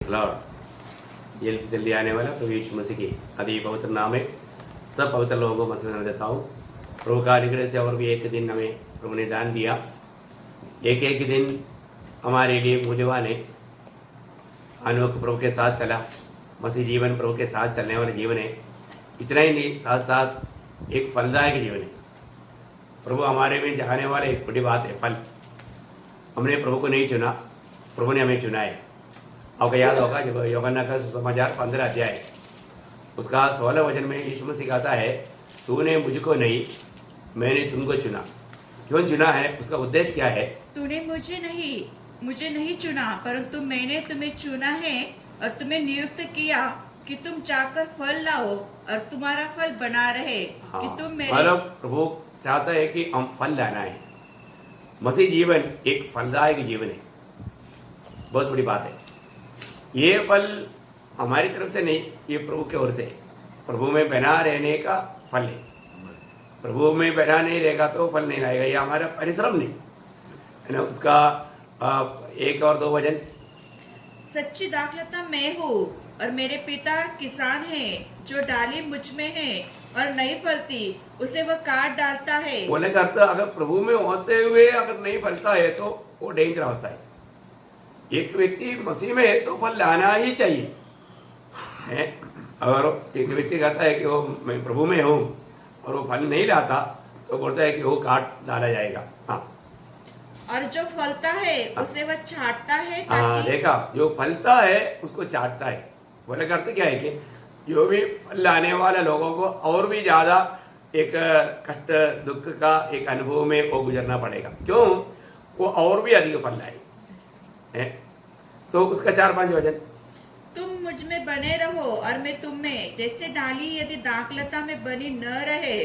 Lord जल्द से जल्दी आने वाला प्रभु यीशु मसीह की अति पवित्र नाम में सब पवित्र लोगों को मसलन देता हूँ। प्रभु का अनुग्रह से और भी एक दिन हमें प्रभु ने दान दिया। एक एक दिन हमारे लिए मूल्यवान है। अनोख प्रभु के साथ चला, मसीह जीवन प्रभु के साथ चलने वाला जीवन है। इतना ही नहीं, साथ साथ एक फलदायक जीवन है। प्रभु हमारे में चाहने वाले एक बड़ी बात है फल। हमने प्रभु को नहीं चुना, प्रभु ने हमें चुना है। आपको याद होगा जब यूहन्ना का सुसमाचार 15 अध्याय उसका 16 वचन में यीशु मसीह कहता है, तूने मुझको नहीं मैंने तुमको चुना। क्यों चुना है, उसका उद्देश्य क्या है? तूने मुझे नहीं चुना, परंतु मैंने तुम्हें चुना है और तुम्हें नियुक्त किया कि तुम जाकर फल लाओ और तुम्हारा फल बना रहे। हाँ, कि तुम मेरे मतलब प्रभु चाहता है कि हम फल लाना है। मसीह जीवन एक फलदायक जीवन है। बहुत बड़ी बात है। ये फल हमारी तरफ से नहीं, ये प्रभु की ओर से है। प्रभु में बना रहने का फल है। प्रभु में बना नहीं रहेगा तो फल नहीं आएगा। ये हमारा परिश्रम नहीं है ना। उसका 1 और 2 वचन, सच्ची दाखलता मैं हूँ और मेरे पिता किसान है। जो डाली मुझ में है और नहीं फलती उसे वह काट डालता है। बोलने का अर्थ, अगर प्रभु में होते हुए अगर नहीं फलता है तो वो डेंजर अवस्था है। एक व्यक्ति मसीह में है तो फल लाना ही चाहिए है। अगर एक व्यक्ति कहता है कि वो मैं प्रभु में हूँ और वो फल नहीं लाता तो बोलता है कि वो काट डाला जाएगा। हाँ, और जो फलता है उसे वह छांटता है हाँ, ताकि देखा, जो फलता है उसको चाटता है। बोले का अर्थ क्या है कि जो भी फल लाने वाला लोगों को और भी ज़्यादा एक कष्ट दुख का एक अनुभव में वो गुजरना पड़ेगा। क्यों? वो और भी अधिक फल लाए है। तो उसका 4-5 वचन, तुम मुझ में बने रहो और मैं तुम में। जैसे डाली यदि दाखलता में बनी न रहे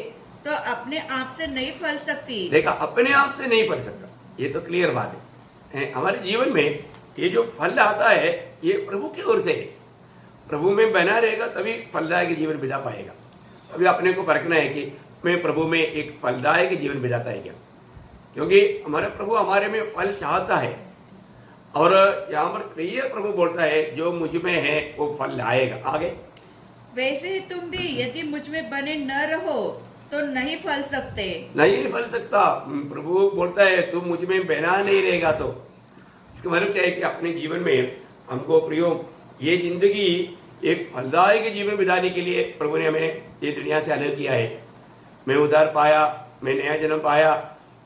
तो अपने आप से नहीं फल सकती। देखा, अपने आप से नहीं फल सकता। ये तो क्लियर बात है। हमारे जीवन में ये जो फल आता है ये प्रभु की ओर से है। प्रभु में बना रहेगा तभी फलदायक जीवन बिता पाएगा। अभी अपने को परखना है कि मैं प्रभु में एक फलदायक जीवन बिताता है क्या। क्योंकि हमारा प्रभु हमारे में फल चाहता है। और यहाँ पर प्रिय प्रभु बोलता है जो मुझ में है वो फल लाएगा। आगे, वैसे ही तुम भी यदि मुझ में बने न रहो तो नहीं फल सकते। नहीं फल सकता। प्रभु बोलता है तुम मुझ में बना नहीं रहेगा तो इसका मतलब क्या है कि अपने जीवन में हमको प्रियो ये जिंदगी एक फलदायक जीवन बिताने के लिए प्रभु ने हमें ये दुनिया से अलग किया है। मैं उद्धार पाया, मैं नया जन्म पाया,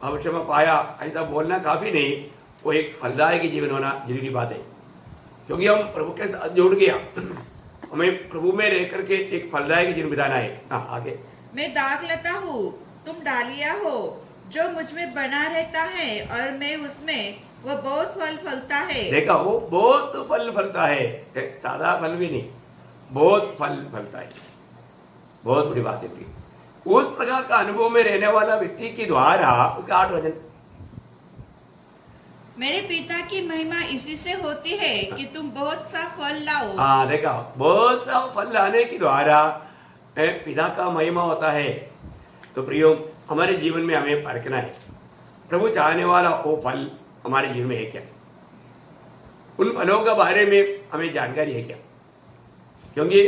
भविष्य में पाया, ऐसा बोलना काफ़ी नहीं। वो एक फलदायक जीवन होना जरूरी बात है। क्योंकि हम प्रभु के साथ जुड़ गया, हमें प्रभु में रह करके एक फलदायक जीवन बिताना है। हाँ, आगे, मैं दाखलता हूँ, तुम डालियाँ हो। जो मुझ में बना रहता है और मैं उसमें, वह बहुत फल फलता है। देखा, वो बहुत फल फलता है। सादा फल भी नहीं, बहुत फल फलता है। बहुत बड़ी बात है। उस प्रकार का अनुभव में रहने वाला व्यक्ति के द्वारा उसका 8 वचन, मेरे पिता की महिमा इसी से होती है कि तुम बहुत सा फल लाओ। हाँ, देखा, बहुत सा फल लाने के द्वारा पिता का महिमा होता है। तो प्रियो, हमारे जीवन में हमें परखना है प्रभु चाहने वाला वो फल हमारे जीवन में है क्या। उन फलों के बारे में हमें जानकारी है क्या। क्योंकि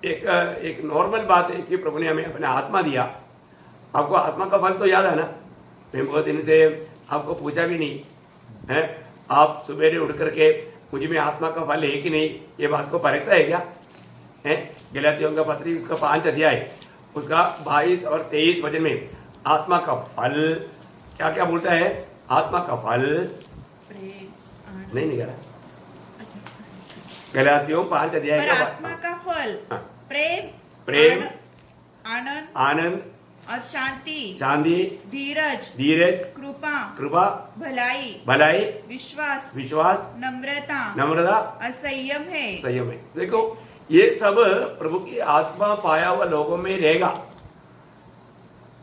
एक नॉर्मल बात है कि प्रभु ने हमें अपना आत्मा दिया। आपको आत्मा का फल तो याद है ना। मैं बहुत दिन से आपको पूछा भी नहीं है। आप सवेरे उठ करके मुझ में आत्मा का फल है कि नहीं ये बात को परखता है क्या है। गलातियों का पत्री उसका 5 अध्याय उसका 22 और 23 वचन में आत्मा का फल क्या क्या बोलता है। आत्मा का फल नहीं निकला। गलातियों 5 अध्याय पर का आत्मा का फल हाँ। प्रेम, आनंद आनंद और शांति, धीरज, कृपा, भलाई, विश्वास, नम्रता और संयम है। देखो, ये सब प्रभु की आत्मा पाया हुआ लोगों में रहेगा।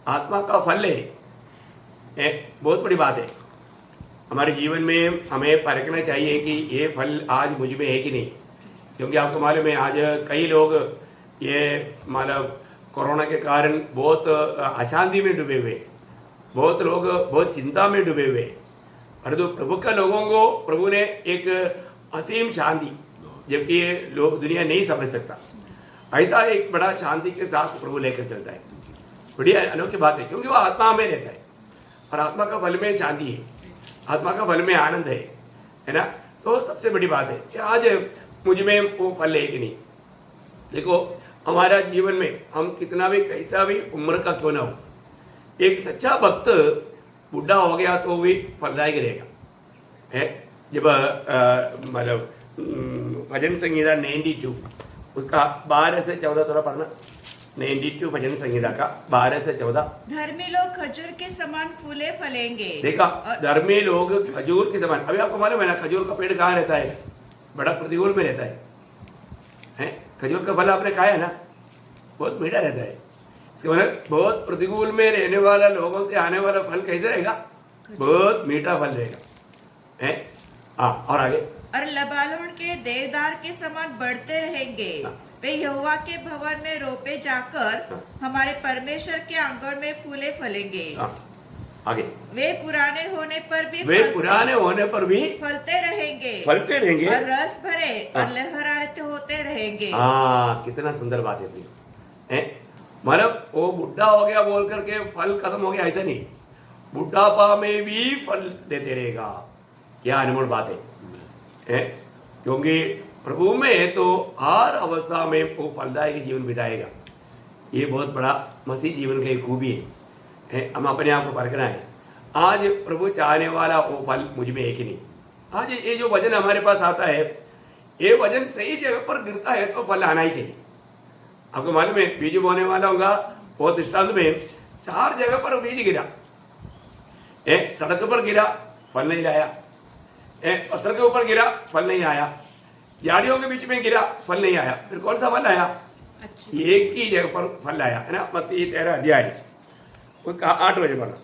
आत्मा का फल है। बहुत बड़ी बात है। हमारे जीवन में हमें परखना चाहिए कि ये फल आज मुझ में है कि नहीं। क्योंकि आपको मालूम है आज कई लोग ये मतलब कोरोना के कारण बहुत अशांति में डूबे हुए, बहुत लोग बहुत चिंता में डूबे हुए। परंतु प्रभु का लोगों को प्रभु ने एक असीम शांति जबकि ये लोग दुनिया नहीं समझ सकता। ऐसा एक बड़ा शांति के साथ प्रभु लेकर चलता है। बड़ी अनोखी बात है, क्योंकि वो आत्मा में रहता है और आत्मा का फल में शांति है, आत्मा का फल में आनंद है ना। तो सबसे बड़ी बात है कि आज मुझ में वो फल है कि नहीं। देखो हमारा जीवन में हम कितना भी कैसा भी उम्र का क्यों ना हो, एक सच्चा भक्त बुढ़ा हो गया तो भी फलदायक रहेगा है। जब मतलब भजन संगीता 92 उसका 12 से 14 थोड़ा पढ़ना। 92 भजन संगीता का 12 से 14। धर्मी लोग खजूर के समान फूले फलेंगे। देखा, धर्मी लोग खजूर के समान। अभी आपको मालूम है ना खजूर का पेड़ कहाँ रहता है? बड़ा प्रतिकूल में रहता है। खजूर का फल आपने खाया ना, बहुत मीठा रहता है। इसका मतलब बहुत प्रतिकूल में रहने वाला लोगों से आने वाला फल कैसे रहेगा? बहुत मीठा फल रहेगा है। हाँ, और आगे। और लबालोन के देवदार के समान बढ़ते रहेंगे। वे यहोवा के भवन में रोपे जाकर हमारे परमेश्वर के आंगन में फूले फलेंगे। आगे। वे पुराने होने पर भी फलते रहेंगे और रस भरे और लहराते होते रहेंगे। हाँ, कितना सुंदर बात है। मतलब वो बुढ़ा हो गया बोल करके फल खत्म हो गया ऐसा नहीं, बुढ़ापा में भी फल देते रहेगा। क्या अनमोल बात है। क्योंकि प्रभु में तो हर अवस्था में वो फलदायक जीवन बिताएगा। ये बहुत बड़ा मसीह जीवन की खूबी है। हम अपने आप को परखना है। आज प्रभु चाहने वाला वो फल मुझ में है कि नहीं। आज ये जो वजन हमारे पास आता है, ये वजन सही जगह पर गिरता है तो फल आना ही चाहिए। आपको मालूम है बीज बोने वाला होगा, वो दृष्टांत में 4 जगह पर बीज गिरा। सड़क पर गिरा, फल नहीं लाया। पत्थर के ऊपर गिरा, फल नहीं आया। झाड़ियों के बीच में गिरा, फल नहीं आया। फिर कौन सा फल आया? एक ही जगह पर फल आया है ना। मत्ती 13 अध्याय उसका 8 बजे पढ़ा।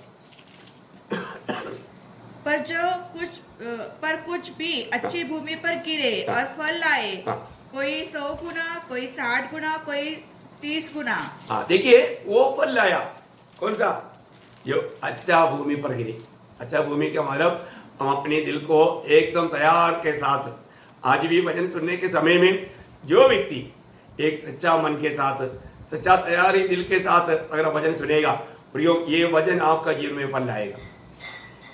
पर कुछ भी अच्छी भूमि पर गिरे और फल लाए, कोई 100 गुना, कोई 60 गुना, कोई 30 गुना। हाँ, देखिए वो फल लाया कौन सा? जो अच्छा भूमि पर गिरी। अच्छा भूमि का मतलब हम अपने दिल को एकदम तैयार के साथ, आज भी वचन सुनने के समय में जो व्यक्ति एक सच्चा मन के साथ, सच्चा तैयारी दिल के साथ अगर वचन सुनेगा, प्रियो ये वचन आपका जीवन में फल लाएगा।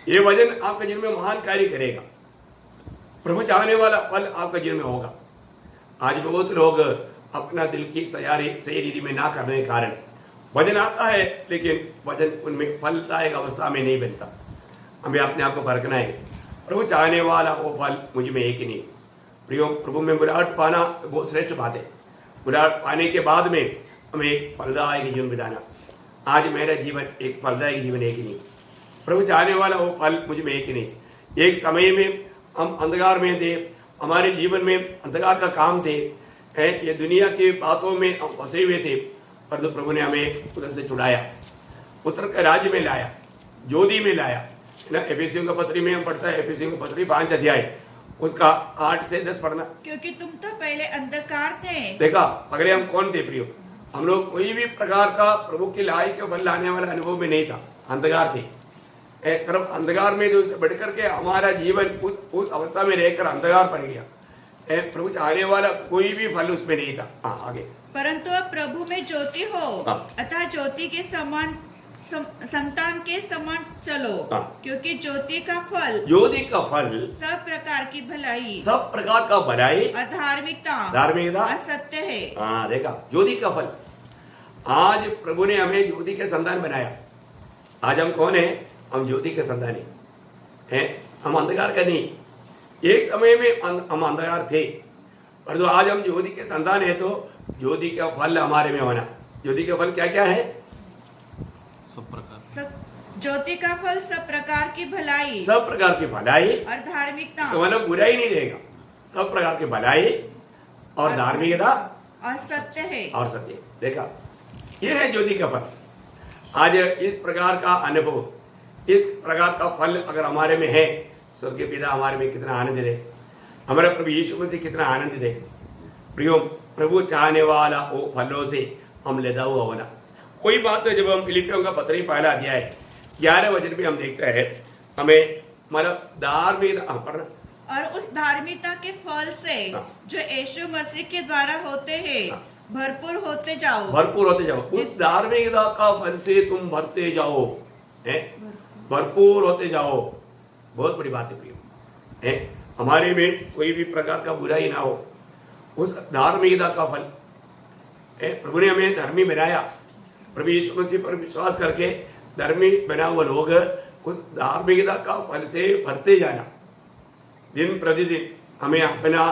ये वचन आपके जीवन में महान कार्य करेगा। प्रभु चाहने वाला फल आपका जीवन में होगा। आज बहुत लोग अपना दिल की तैयारी सही रीति में ना करने के कारण वचन आता है, लेकिन वचन उनमें फलदायक अवस्था में नहीं बनता। हमें अपने आप को परखना है। प्रभु चाहने वाला वो फल मुझ में है कि नहीं। प्रियो, प्रभु में बुलाहट पाना बहुत श्रेष्ठ बात है। बुलाहट पाने के बाद में हमें एक फलदायक जीवन बिताना। आज मेरा जीवन एक फलदायक जीवन है कि नहीं। प्रभु चाहने वाला वो फल मुझ में है कि नहीं। एक समय में हम अंधकार में थे, हमारे जीवन में अंधकार का काम थे, ये दुनिया की बातों में हम फंसे हुए थे, पर तो प्रभु ने हमें उधर से छुड़ाया, पुत्र के राज्य में लाया, ज्योति में लाया ना। एफेसियों का पत्री में हम पढ़ता है, एफेसियों का पत्री 5 अध्याय उसका 8 से 10 पढ़ना। क्योंकि तुम तो पहले अंधकार थे। देखा, पहले हम कौन थे प्रियो? हम लोग कोई भी प्रकार का प्रभु की लाई के फल लाने वाला अनुभव में नहीं था, अंधकार थे। सिर्फ अंधकार में जो बढ़ करके हमारा जीवन उस अवस्था में रहकर अंधकार पड़ गया। प्रभु चाहने वाला कोई भी फल उसमें नहीं था। आगे। परंतु अब प्रभु में ज्योति हो, अतः ज्योति के समान संतान के समान चलो। क्योंकि ज्योति का फल सब प्रकार की भलाई, सब प्रकार का भलाई और धार्मिकता और सत्य है। देखा, ज्योति का फल। आज प्रभु ने हमें ज्योति के संतान बनाया। आज हम कौन है? हम ज्योति के संतान हैं। हम अंधकार का नहीं। एक समय में हम अंधकार थे, पर तो आज हम ज्योति के संतान है, तो ज्योति का फल हमारे में होना। ज्योति का फल क्या क्या है? ज्योति का फल सब प्रकार की भलाई, सब प्रकार की भलाई और धार्मिकता, तो मतलब बुराई नहीं रहेगा। सब प्रकार की भलाई और धार्मिकता और सत्य है। और सत्य। देखा, ये है ज्योति का फल। आज इस प्रकार का अनुभव, इस प्रकार का फल अगर हमारे में है, स्वर्ग के पिता हमारे में कितना आनंद दे, हमारे प्रभु यीशु मसीह कितना आनंद दे। प्रियो, प्रभु चाहने वाला वो फलों से हम लेदा हुआ होना। कोई बात है, जब हम फिलिपियों का पत्री 1 अध्याय 11 वचन में हम देखते हैं, हमें मतलब धार्मिक पढ़ना। और उस धार्मिकता के फल से जो यीशु मसीह के द्वारा होते हैं भरपूर होते जाओ। भरपूर होते जाओ। उस धार्मिकता का फल से तुम भरते जाओ, भरपूर होते जाओ। बहुत बड़ी बात है प्रिय, हमारे में कोई भी प्रकार का बुराई ना हो। उस धार्मिकता का फल, प्रभु ने हमें धर्मी बनाया। प्रभु यीशु मसीह पर विश्वास करके धर्मी बना हुआ लोग उस धार्मिकता का फल से भरते जाना। दिन प्रतिदिन हमें अपना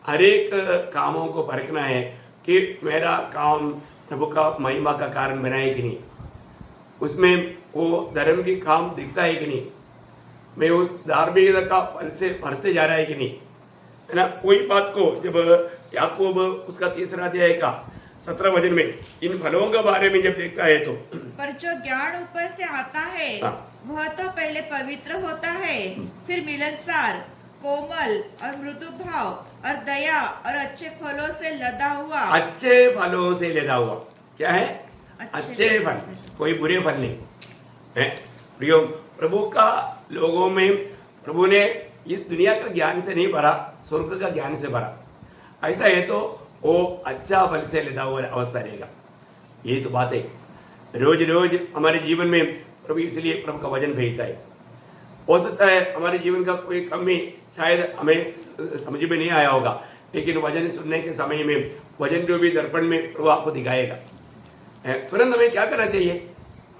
हर एक कामों को परखना है कि मेरा काम प्रभु का महिमा का कारण बना है कि नहीं, उसमें वो धर्म की काम दिखता है कि नहीं, मैं उस धार्मिकता का फल से भरते जा रहा है कि नहीं, है ना। कोई बात को जब याकूब उसका 3 अध्याय का 17 वचन में इन फलों के बारे में जब देखता है तो, पर जो ज्ञान ऊपर से आता है वह तो पहले पवित्र होता है, फिर मिलनसार, कोमल और मृदु भाव और दया और अच्छे फलों से लदा हुआ। अच्छे फलों से लदा हुआ क्या है? अच्छे फल, कोई बुरे फल नहीं है। प्रियो, प्रभु का लोगों में प्रभु ने इस दुनिया का ज्ञान से नहीं भरा, स्वर्ग का ज्ञान से भरा। ऐसा है तो वो अच्छा फल से लदा हुआ अवस्था रहेगा। ये तो बात है। रोज रोज हमारे जीवन में प्रभु इसलिए प्रभु का वचन भेजता है। हो सकता है हमारे जीवन का कोई कमी शायद हमें समझ में नहीं आया होगा, लेकिन वचन सुनने के समय में वचन जो भी दर्पण में प्रभु आपको दिखाएगा, तुरंत हमें क्या करना चाहिए?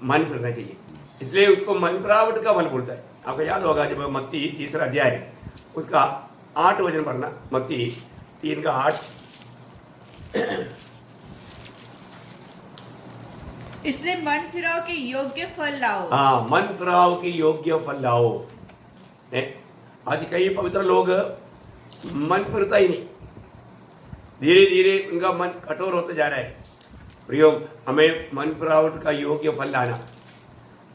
मन फिरना चाहिए। इसलिए उसको मन फिरावट का फल बोलता है। आपको याद होगा जब मत्ती 3 अध्याय उसका 8 वचन पढ़ना, मत्ती 3 का 8। इसलिए मन फिराव के योग्य फल लाओ। हाँ, मन फिराव के योग्य फल लाओ। आज कई पवित्र लोग मन फिरता ही नहीं, धीरे धीरे उनका मन कठोर होते जा रहा है। प्रियो, हमें मन फिरावट का योग्य फल लाना।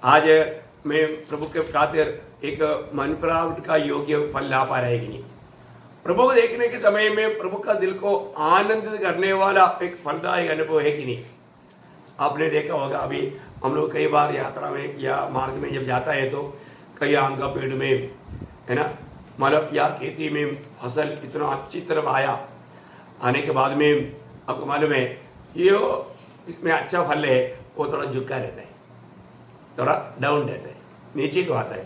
आज मैं प्रभु के खातिर एक मन फिरावट का योग्य फल ला पा रहे कि नहीं? प्रभु को देखने के समय में प्रभु का दिल को आनंदित करने वाला एक फलदायक अनुभव है कि नहीं? आपने देखा होगा, अभी हम लोग कई बार यात्रा में या मार्ग में जब जाता है तो कई आम का पेड़ में, है ना, मतलब या खेती में फसल इतना अच्छी तरह आया, आने के बाद में आपको मालूम है ये इसमें अच्छा फल है, वो थोड़ा झुका रहता है, थोड़ा डाउन रहता है, नीचे को आता है।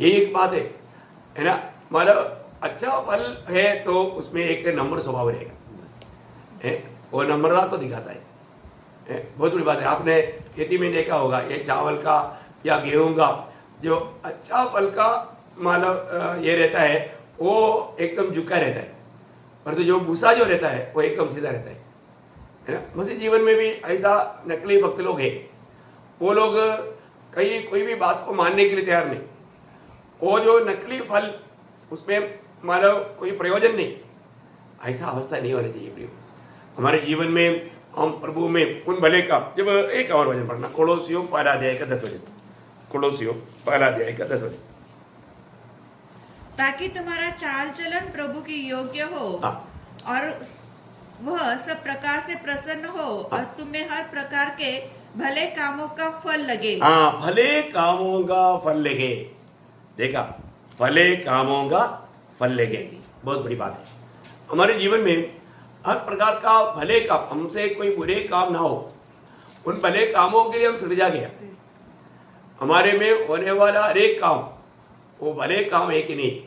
यही एक बात है ना। मतलब अच्छा फल है तो उसमें एक नम्र स्वभाव रहेगा, वो नम्रता को दिखाता है। बहुत बड़ी बात है। आपने खेती में देखा होगा, ये चावल का या गेहूं का जो अच्छा फल का मतलब ये रहता है वो एकदम झुका रहता है, पर तो जो भूसा जो रहता है वो एकदम सीधा रहता है ना। मसीह जीवन में भी ऐसा नकली भक्त लोग हैं। वो लोग कहीं कोई भी बात को मानने के लिए तैयार नहीं। वो जो नकली फल उसमें मतलब कोई प्रयोजन नहीं, ऐसा अवस्था नहीं होना चाहिए प्रियो। हमारे जीवन में हम प्रभु में उन भले का, जब एक और वचन पढ़ना, कोलोसियों 1 अध्याय का 10 वचन, कोलोसियों 1 अध्याय का 10 वचन। ताकि तुम्हारा चाल चलन प्रभु की योग्य हो और वह सब प्रकार से प्रसन्न हो और तुम्हें हर प्रकार के भले कामों का फल लगे। हाँ, भले कामों का फल लगे। देखा, भले कामों का फल लगे, बहुत बड़ी बात है। हमारे जीवन में हर प्रकार का भले काम, हमसे कोई बुरे काम ना हो, उन भले कामों के लिए हम सृजा गया। हमारे में होने वाला हर एक काम वो भले काम है कि नहीं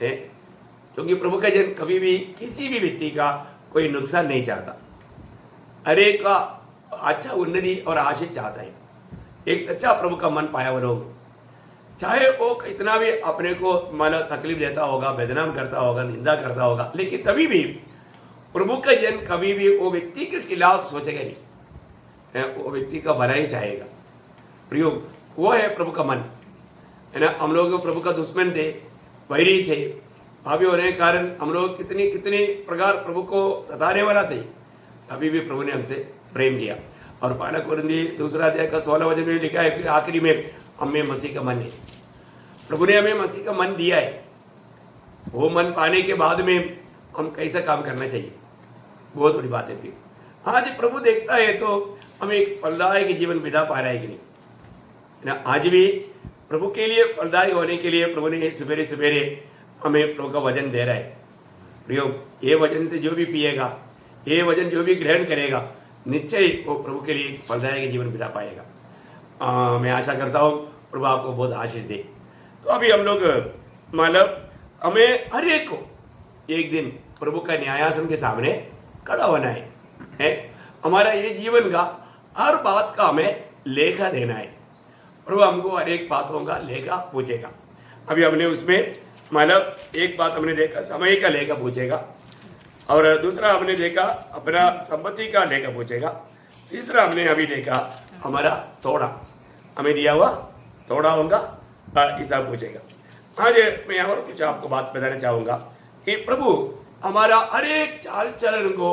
है? क्योंकि प्रभु का जन कभी भी किसी भी व्यक्ति का कोई नुकसान नहीं चाहता, हर एक का अच्छा उन्नति और आशीष चाहता है। एक सच्चा प्रभु का मन पाया हुआ लोग, चाहे वो कितना भी अपने को मतलब तकलीफ देता होगा, बदनाम करता होगा, निंदा करता होगा, लेकिन तभी भी प्रभु का जन कभी भी वो व्यक्ति के खिलाफ सोचेगा नहीं, वो व्यक्ति का भला ही चाहेगा। प्रियो, वो है प्रभु का मन, है ना। हम लोग प्रभु का दुश्मन थे, वैरी थे, भाभी होने के कारण हम लोग कितनी प्रकार प्रभु को सताने वाला थे, अभी भी प्रभु ने हमसे प्रेम किया। और 1 कोरिन्थी 2 अध्याय का 16 वचन में लिखा है कि आखिरी में हमें मसीह का मन है। प्रभु ने हमें मसीह का मन दिया है। वो मन पाने के बाद में हम कैसा काम करना चाहिए, बहुत बड़ी बात है फिर। हाँ जी, प्रभु देखता है तो हम एक फलदायक जीवन बिता पा रहे हैं कि नहीं, है ना। आज भी प्रभु के लिए फलदायक होने के लिए प्रभु ने सवेरे सवेरे हमें प्रभु का वचन दे रहा है। प्रियो, ये वचन से जो भी पिएगा, ये वचन जो भी ग्रहण करेगा, निश्चय ही वो प्रभु के लिए फलदायक जीवन बिता पाएगा। मैं आशा करता हूँ प्रभु आपको बहुत आशीष दे। तो अभी हम लोग मतलब हमें हर एक को एक दिन प्रभु का न्यायासन के सामने खड़ा होना है। हमारा ये जीवन का हर बात का हमें लेखा देना है। प्रभु हमको हर एक बातों का लेखा पूछेगा। अभी हमने उसमें मतलब एक बात हमने देखा, समय का लेखा पूछेगा, और दूसरा हमने देखा अपना संपत्ति का लेखा पूछेगा, तीसरा हमने अभी देखा हमारा थोड़ा हमें दिया हुआ थोड़ा होगा हिसाब पूछेगा। आज मैं और कुछ आपको बात बताना चाहूँगा कि प्रभु हमारा हर एक चाल चलन को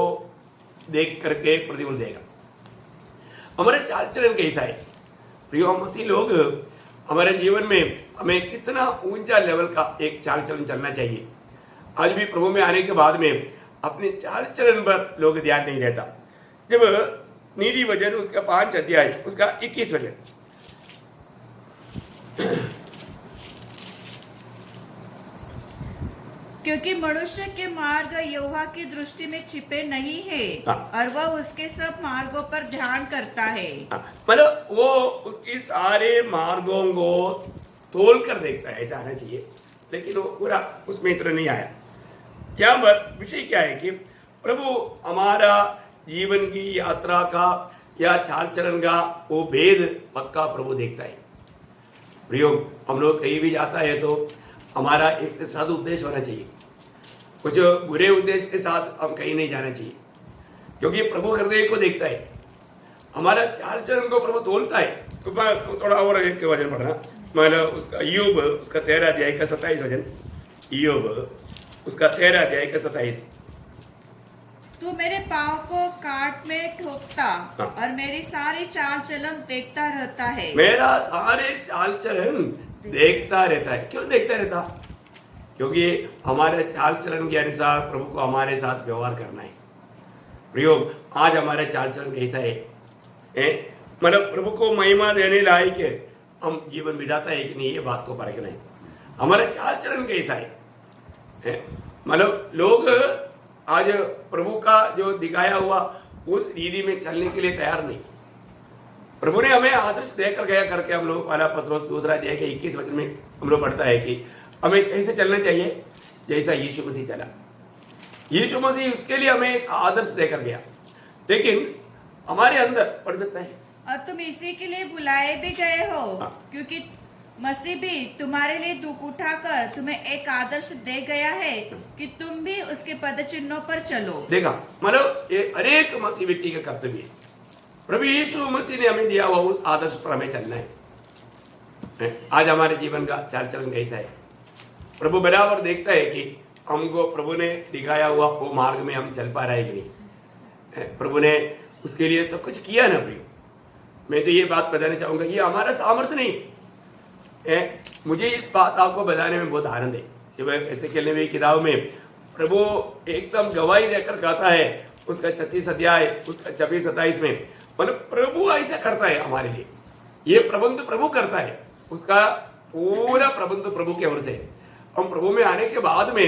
देख करके प्रतिफल देगा। हमारा चाल चलन कैसा है? प्रियो, हम मसीह लोग हमारे जीवन में हमें कितना ऊंचा लेवल का एक चाल चलन चलना चाहिए। आज भी प्रभु में आने के बाद में अपने चाल चलन पर लोग ध्यान नहीं देता। जब नीति वचन उसका 5 अध्याय उसका 21 वचन, क्योंकि मनुष्य के मार्ग यहोवा की दृष्टि में छिपे नहीं है, और वह उसके सब मार्गों पर ध्यान करता है। मतलब वो उसकी सारे मार्गों को तोल कर देखता है, ऐसा आना चाहिए, लेकिन वो पूरा उसमें इतना नहीं आया। यहाँ पर विषय क्या है कि प्रभु हमारा जीवन की यात्रा का या चाल चलन का वो भेद पक्का प्रभु देखता है। प्रियो, हम लोग कहीं भी जाता है तो हमारा एक साधु उद्देश्य होना चाहिए। कुछ बुरे उद्देश्य के साथ हम कहीं नहीं जाना चाहिए, क्योंकि प्रभु हृदय को देखता है, हमारा चाल चलन को प्रभु तोलता है। तो थोड़ा और एक वचन पढ़ना, मतलब उसका ईयोब उसका 13 अध्याय का 27 वचन, ईयोब उसका 13 अध्याय का 27। तू मेरे पाँव को काट में ठोकता और मेरी सारी चाल चलन देखता रहता है। मेरा सारे चाल चलन देखता रहता है। क्यों देखता रहता? क्योंकि हमारे चाल चलन के अनुसार प्रभु को हमारे साथ व्यवहार करना है। प्रयोग आज हमारे चाल चलन कैसा है? मतलब प्रभु को महिमा देने लायक है हम जीवन बिताता है कि नहीं, ये बात को परखना है। हमारा चाल चलन कैसा है? मतलब लोग आज प्रभु का जो दिखाया हुआ उस रीति में चलने के लिए तैयार नहीं। प्रभु ने हमें आदर्श देकर गया करके हम लोग पहला पत्रोस 2 अध्याय के 21 वचन में हम लोग पढ़ता है कि हमें कैसे चलना चाहिए, जैसा यीशु मसीह चला। यीशु मसीह उसके लिए हमें एक आदर्श देकर गया, लेकिन हमारे अंदर पढ़ सकता है। और तुम इसी के लिए बुलाए भी गए हो, क्योंकि मसीह भी तुम्हारे लिए दुख उठाकर तुम्हें एक आदर्श दे गया है कि तुम भी उसके पदचिन्हों पर चलो। देखा, मतलब ये हरेक मसीह व्यक्ति का कर्तव्य है। प्रभु यीशु मसीह ने हमें दिया हुआ उस आदर्श पर हमें चलना है। आज हमारे जीवन का चाल चलन कैसा है? प्रभु बराबर देखता है कि हमको प्रभु ने दिखाया हुआ वो मार्ग में हम चल पा रहे हैं कि नहीं। प्रभु ने उसके लिए सब कुछ किया ना। प्रियो, मैं तो ये बात बताना चाहूँगा, ये हमारा सामर्थ्य नहीं है। मुझे इस बात आपको बताने में बहुत आनंद है। जब ऐसे खेलने में किताब में प्रभु एकदम गवाही देकर कहता है उसका 36 अध्याय उसका 26-27 में, मतलब प्रभु ऐसा करता है हमारे लिए, ये प्रबंध प्रभु करता है, उसका पूरा प्रबंध प्रभु की ओर से। हम प्रभु में आने के बाद में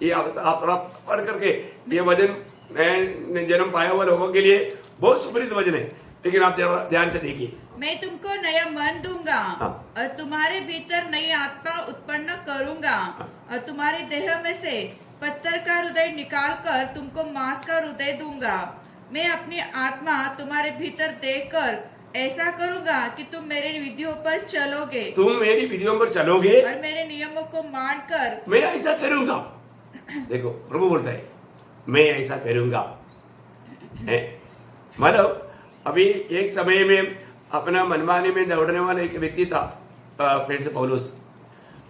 ये आप थोड़ा पढ़ करके, ये वचन नए जन्म पाया हुआ लोगों के लिए बहुत सुपरिचित वचन है, लेकिन आप ध्यान से देखिए। मैं तुमको नया मन दूंगा और तुम्हारे भीतर नई आत्मा उत्पन्न करूंगा, और तुम्हारे देह में से पत्थर का हृदय निकाल कर तुमको मांस का हृदय दूंगा। मैं अपनी आत्मा तुम्हारे भीतर देकर ऐसा करूंगा कि तुम मेरे विधियों पर चलोगे। तुम मेरी विधियों पर चलोगे और मेरे नियमों को मानकर मैं ऐसा करूंगा। देखो, प्रभु बोलता है मैं ऐसा करूंगा। मतलब अभी एक समय में अपना मनमाने में दौड़ने वाला एक व्यक्ति था, फिर से पौलुस।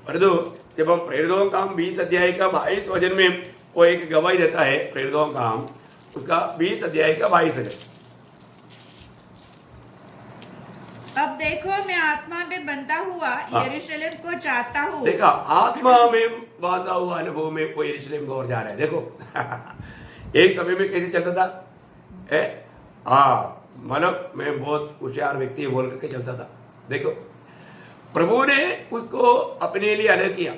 परंतु जब हम प्रेरितों का काम 20 अध्याय का 22 वचन में वो एक गवाही देता है, प्रेरितों का काम उसका 20 अध्याय का 22 वचन। अब देखो मैं आत्मा में बंधा हुआ यरूशलेम को जाता हूँ। देखा, आत्मा में बांधा हुआ अनुभव में वो यरूशलेम को और जा रहा है। देखो एक समय में कैसे चलता था, मतलब मैं बहुत होशियार व्यक्ति बोल करके चलता था। देखो, प्रभु ने उसको अपने लिए अलग किया,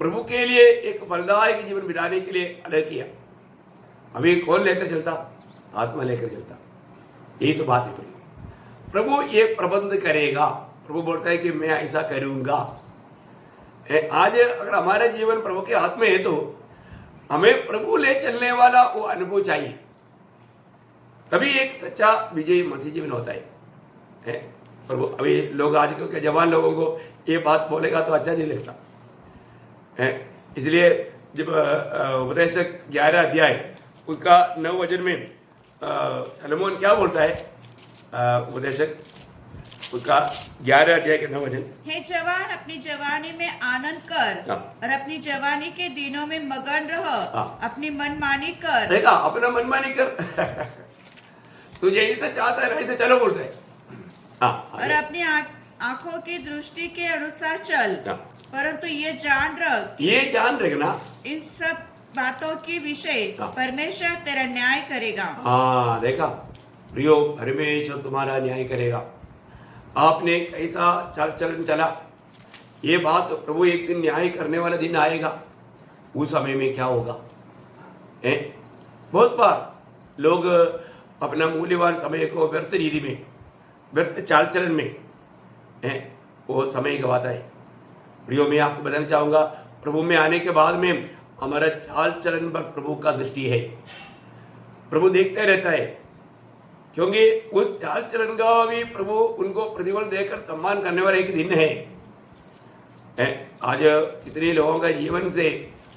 प्रभु के लिए एक फलदायक जीवन बिताने के लिए अलग किया। अभी कौन लेकर चलता? आत्मा लेकर चलता। यही तो बात है प्रिय। प्रभु ये प्रबंध करेगा। प्रभु बोलता है कि मैं ऐसा करूंगा। आज अगर हमारा जीवन प्रभु के हाथ में है तो हमें प्रभु ले चलने वाला वो अनुभव चाहिए, तभी एक सच्चा विजयी मसीह जीवन होता है। प्रभु अभी लोग आजकल के जवान लोगों को ये बात बोलेगा तो अच्छा नहीं लगता है। इसलिए जब उपदेशक 11 अध्याय उसका 9 वचन में सलोमन क्या बोलता है? उपदेशक उसका 11 अध्याय के 9 वचन, हे जवान अपनी जवानी में आनंद कर और अपनी जवानी के दिनों में मगन रह, अपनी मनमानी कर। देखा, अपना मनमानी कर तू जैसे चाहता है ऐसे चलो बोलते हैं। और अपनी आंखों की दृष्टि के अनुसार चल, परंतु ये जान रखना इन सब बातों के विषय परमेश्वर तेरा न्याय करेगा। देखा प्रियो, परमेश्वर तुम्हारा न्याय करेगा। आपने कैसा चाल चलन चला, ये बात तो प्रभु एक दिन न्याय करने वाला दिन आएगा। उस समय में क्या होगा? बहुत बार लोग अपना मूल्यवान समय को व्यर्थ रीति में, व्यर्थ चाल चलन में वो समय गवाता है। प्रियो, मैं आपको बताना चाहूँगा, प्रभु में आने के बाद में हमारा चाल चलन पर प्रभु का दृष्टि है। प्रभु देखते रहता है, क्योंकि उस चाल चलन का भी प्रभु उनको प्रतिफल देकर सम्मान करने वाला एक दिन है। आज कितने लोगों का जीवन से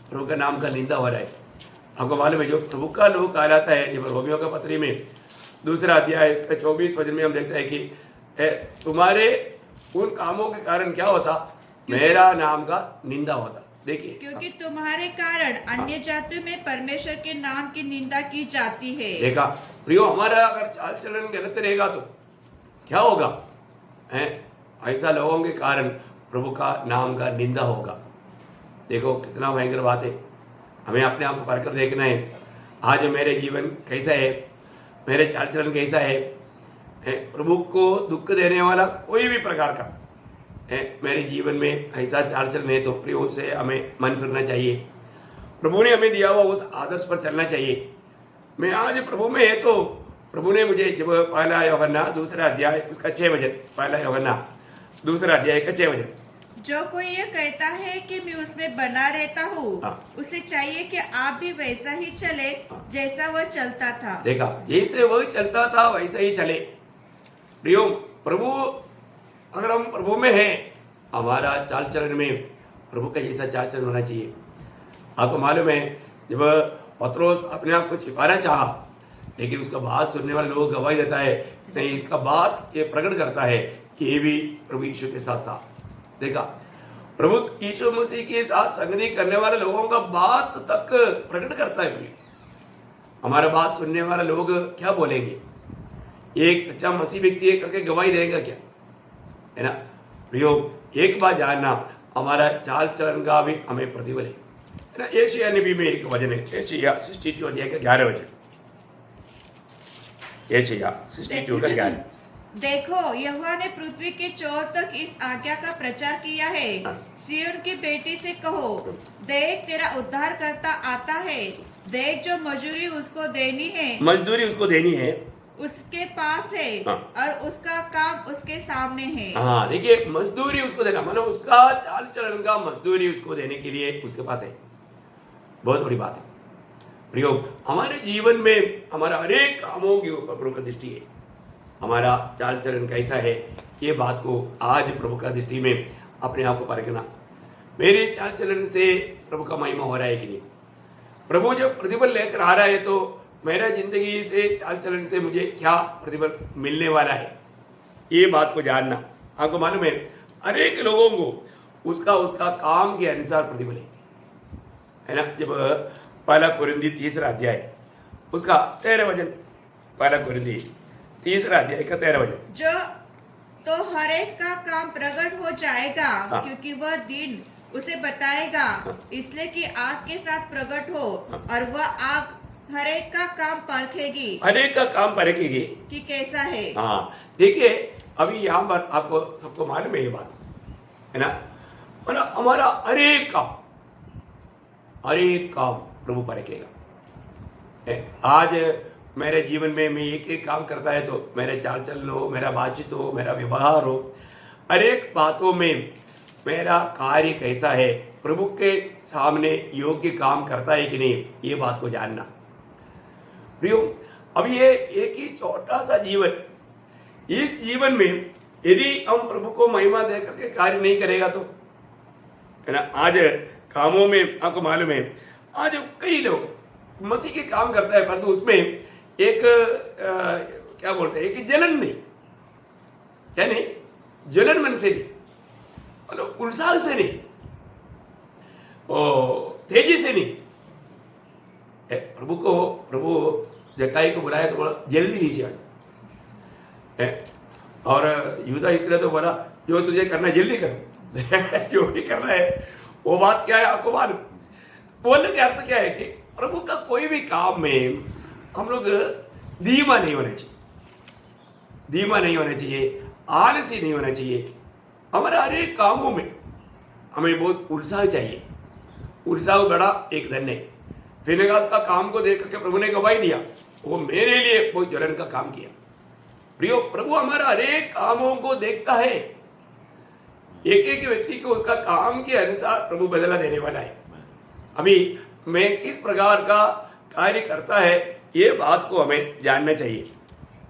प्रभु का नाम का निंदा हो रहा है। आपको मालूम है, जो प्रभु का लोग कहलाता है, जब रोमियो का पत्री में 2 अध्याय 24 वचन में हम देखते हैं कि तुम्हारे उन कामों के कारण क्या होता? मेरा नाम का निंदा होता। देखिए, क्योंकि तुम्हारे कारण अन्य जातियों में परमेश्वर के नाम की निंदा की जाती है। देखा प्रियो, हमारा अगर चाल चलन गलत रहेगा तो क्या होगा? ऐसा लोगों के कारण प्रभु का नाम का निंदा होगा। देखो कितना भयंकर बात है। हमें अपने आप को परखकर देखना है, आज मेरे जीवन कैसा है, मेरे चाल चलन कैसा है। प्रभु को दुख देने वाला कोई भी प्रकार का मेरे जीवन में ऐसा चाल चलन है तो प्रियो से हमें मन फिरना चाहिए। प्रभु ने हमें दिया हुआ उस आदर्श पर चलना चाहिए। मैं आज प्रभु में है तो प्रभु ने मुझे जब 1 यूहन्ना 2 अध्याय उसका 6 वचन, 1 यूहन्ना 2 अध्याय का 6 वचन, जो कोई ये कहता है कि मैं उसमें बना रहता हूँ, उसे चाहिए कि आप भी वैसा ही चले जैसा वह चलता था। देखा, जैसे वह चलता था वैसा ही चले। प्रियो, प्रभु अगर हम प्रभु में हैं, हमारा चाल चलन में प्रभु का जैसा चाल चलन होना चाहिए। आपको मालूम है, जब पत्रोस अपने आप को छिपाना चाहा, लेकिन उसका बात सुनने वाले लोग गवाही देता है, नहीं, इसका बात ये प्रकट करता है कि ये भी प्रभु यीशु के साथ था। देखा, प्रभु यीशु मसीह के साथ संगति करने वाले लोगों का बात तक प्रकट करता है। हमारा बात सुनने वाले लोग क्या बोलेंगे? एक सच्चा मसीह व्यक्ति करके गवाही देगा क्या? है ना प्रियो, एक बात जानना, हमारा चाल चलन का भी हमें प्रतिफल है ना। एशिया नबी में एक वचन है, एशिया 62 अध्याय का 11 वचन, एशिया 62 का 11। देखो, यहोवा ने पृथ्वी के चौर तक इस आज्ञा का प्रचार किया है, सिय्योन की बेटी से कहो, देख तेरा उद्धार करता आता है, देख जो मजदूरी उसको देनी है उसके पास है, और उसका काम उसके सामने है। देखिए, मजदूरी उसको देना, मतलब उसका चाल चलन का मजदूरी उसको देने के लिए उसके पास है। बहुत बड़ी बात है प्रियो। हमारे जीवन में हमारा अनेक कामों के ऊपर प्रभु का दृष्टि है। हमारा चाल चलन कैसा है, ये बात को आज प्रभु का दृष्टि में अपने आप को परखना। मेरे चाल चलन से प्रभु का महिमा हो रहा है कि नहीं? प्रभु जब प्रतिफल लेकर आ रहा है तो मेरा जिंदगी से चाल चलन से मुझे क्या प्रतिफल मिलने वाला है, ये बात को जानना। आपको मालूम है, अनेक लोगों को उसका काम के अनुसार प्रतिफल है ना। जब 1 कोरिन्थी 3 अध्याय उसका 13 वचन, 1 कोरिन्थी 3 अध्याय का 13 वचन, जो तो हर एक का काम प्रकट हो जाएगा, क्योंकि वह दिन उसे बताएगा, इसलिए कि आग के साथ प्रकट हो, और वह आग हर एक का काम परखेगी, कि कैसा है। देखिए, अभी यहाँ पर आपको सबको मालूम है ये बात, है ना। मतलब हमारा हर एक काम हर एक काम प्रभु परखेगा। आज मेरे जीवन में मैं एक एक काम करता है तो मेरे चाल चलन हो, मेरा बातचीत हो, मेरा व्यवहार हो, हर एक बातों में मेरा कार्य कैसा है, प्रभु के सामने योग्य काम करता है कि नहीं, ये बात को जानना। प्रियो, अब ये एक ही छोटा सा जीवन, इस जीवन में यदि हम प्रभु को महिमा दे करके कार्य नहीं करेगा तो, है ना, आज कामों में आपको मालूम है, आज कई लोग मसीह के काम करता है परंतु उसमें एक क्या बोलते हैं, एक जलन नहीं, क्या नहीं, जलन मन से नहीं, मतलब उत्साह से नहीं, तेजी से नहीं। प्रभु जक्कई को बुलाया तो बोला जल्दी नीचे आ जाओ, और यूदा इसलिए तो बोला जो तुझे करना है जल्दी करो जो भी करना है वो बात क्या है आपको मालूम। बोलने का अर्थ क्या है कि प्रभु का कोई भी काम में हम लोग धीमा नहीं होना चाहिए, धीमा नहीं होना चाहिए, आलसी नहीं होना चाहिए। हमारे हर एक कामों में हमें बहुत उत्साह चाहिए। उत्साह बड़ा एक धन है। फिनेगास का काम को देख करके प्रभु ने गवाही दिया, वो मेरे लिए बहुत जलन का काम किया। प्रियो, प्रभु हमारा हर एक कामों को देखता है, एक एक व्यक्ति को उसका काम के अनुसार प्रभु बदला देने वाला है। अभी मैं किस प्रकार का कार्य करता है ये बात को हमें जानना चाहिए,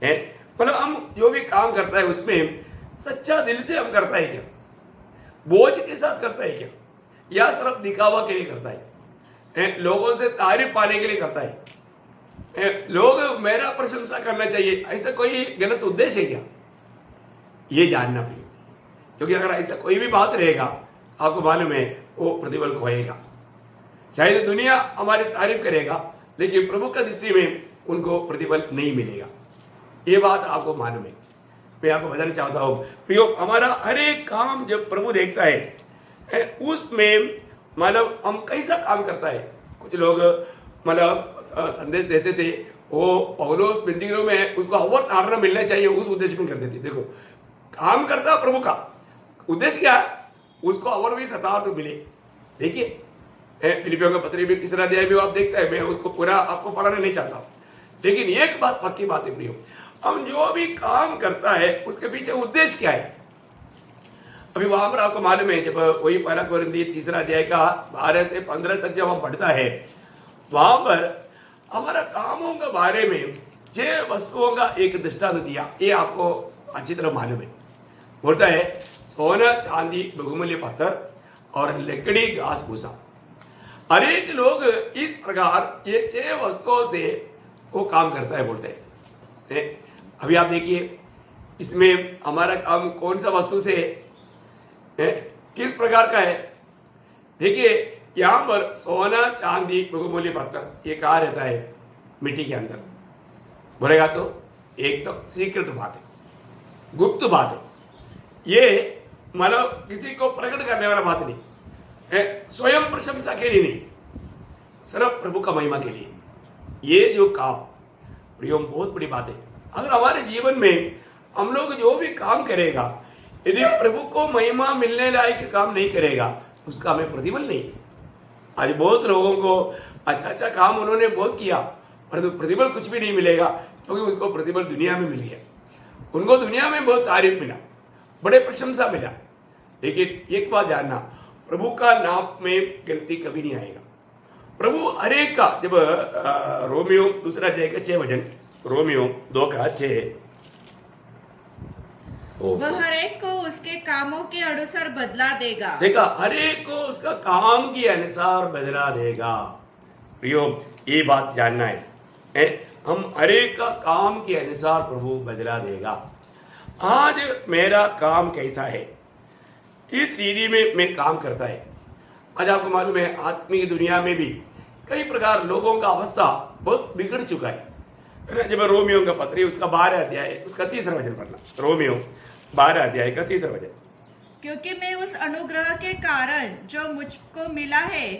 है मतलब हम जो भी काम करता है उसमें सच्चा दिल से हम करता है क्या, बोझ के साथ करता है क्या, या सिर्फ दिखावा के लिए करता है, लोगों से तारीफ पाने के लिए करता है, लोग मेरा प्रशंसा करना चाहिए, ऐसा कोई गलत उद्देश्य है क्या, ये जानना पड़ेगा। क्योंकि अगर ऐसा कोई भी बात रहेगा आपको मालूम है वो प्रतिफल खोएगा। शायद दुनिया हमारी तारीफ करेगा लेकिन प्रभु का दृष्टि में उनको प्रतिफल नहीं मिलेगा, ये बात आपको मालूम है। मैं आपको बताना चाहता हूँ प्रियो, हमारा हर एक काम जब प्रभु देखता है उसमें मतलब हम कैसा काम करता है। कुछ लोग मतलब संदेश देते थे वो पौलुस बिंदियों में उसको अवर ताड़ना मिलना चाहिए, उस उद्देश्य में करते थे। देखो काम करता प्रभु का उद्देश्य क्या है, उसको अवर भी सताव मिले। देखिए फिलिपियों का पत्री भी तीसरा अध्याय भी आप देखते हैं, मैं उसको पूरा आपको पढ़ाना नहीं चाहता, लेकिन एक बात पक्की बात है प्रियो, हम जो भी काम करता है उसके पीछे उद्देश्य क्या है। अभी वहां पर आपको मालूम है जब वही पहला कोरिन्थी तीसरा अध्याय का 12 से 15 तक जब हम पढ़ता है वहां पर हमारा कामों के बारे में 6 वस्तुओं का एक दृष्टांत दिया, ये आपको अच्छी तरह मालूम है। बोलता है सोना चांदी बहुमूल्य पत्थर और लकड़ी घास भूसा। अनेक लोग इस प्रकार ये 6 वस्तुओं से वो काम करता है बोलते हैं। अभी आप देखिए इसमें हमारा काम कौन सा वस्तु से है, किस प्रकार का है। देखिए यहां पर सोना चांदी बहुमूल्य पत्थर ये कहा रहता है मिट्टी के अंदर, बोलेगा तो एकदम सीक्रेट बात है, गुप्त बात है, ये मतलब किसी को प्रकट करने वाला बात नहीं है, स्वयं प्रशंसा के लिए नहीं, सिर्फ प्रभु का महिमा के लिए। ये जो काम प्रियो बहुत बड़ी बात है। अगर हमारे जीवन में हम लोग जो भी काम करेगा यदि प्रभु को महिमा मिलने लायक काम नहीं करेगा उसका हमें प्रतिफल नहीं। आज बहुत लोगों को अच्छा काम उन्होंने बहुत किया परंतु प्रतिफल कुछ भी नहीं मिलेगा, क्योंकि उसको प्रतिफल दुनिया में मिल गया, उनको दुनिया में बहुत तारीफ मिला, बड़े प्रशंसा मिला। लेकिन एक बात जानना, प्रभु का नाम में गलती कभी नहीं आएगा। प्रभु हर एक का, जब रोमियो दूसरा अध्याय का 6 वचन, रोमियो 2 का 6, वह हर एक को उसके कामों के अनुसार बदला देगा। देखा, हर एक को उसका काम के अनुसार बदला देगा। प्रियो ये बात जानना है, हम हर एक का काम के अनुसार प्रभु बदला देगा। आज मेरा काम कैसा है, किस रीति में मैं काम करता है। आज आपको मालूम है आत्मिक दुनिया में भी कई प्रकार लोगों का अवस्था बहुत बिगड़ चुका है। जब रोमियो का पत्री उसका 12 अध्याय उसका 3रा वचन पढ़ना, रोमियो 12 अध्याय का 3रा वचन। क्योंकि मैं उस अनुग्रह के कारण जो मुझको मिला है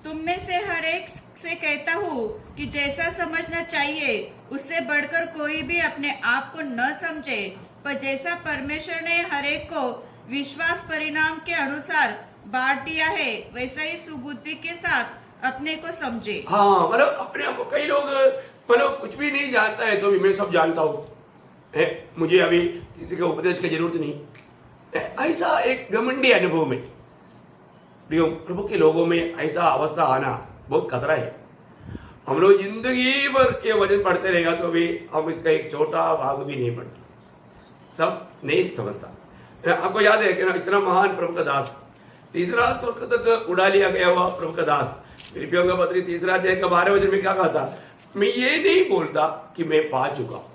तुम में से हर एक से कहता हूँ कि जैसा समझना चाहिए उससे बढ़कर कोई भी अपने आप को न समझे, पर जैसा परमेश्वर ने हर एक को विश्वास परिणाम के अनुसार बांट दिया है वैसा ही सुबुद्धि के साथ अपने को समझे। हाँ, मतलब अपने आप को, कई लोग मतलब कुछ भी नहीं जानता है तो भी मैं सब जानता हूँ, मुझे अभी किसी के उपदेश की जरूरत नहीं, ऐसा एक घमंडी अनुभव में प्रियो प्रभु के लोगों में ऐसा अवस्था आना बहुत खतरा है। हम लोग जिंदगी भर ये वचन पढ़ते रहेगा तो भी हम इसका एक छोटा भाग भी नहीं पढ़ते, सब नहीं समझता। आपको याद है कि इतना महान प्रभु का दास, तीसरा स्वर्ग तक उड़ा लिया गया हुआ प्रभु का दास, फिलिपियों का पत्री 3 अध्याय का 12 वचन में क्या कहा था? मैं ये नहीं बोलता कि मैं पा चुका हूं।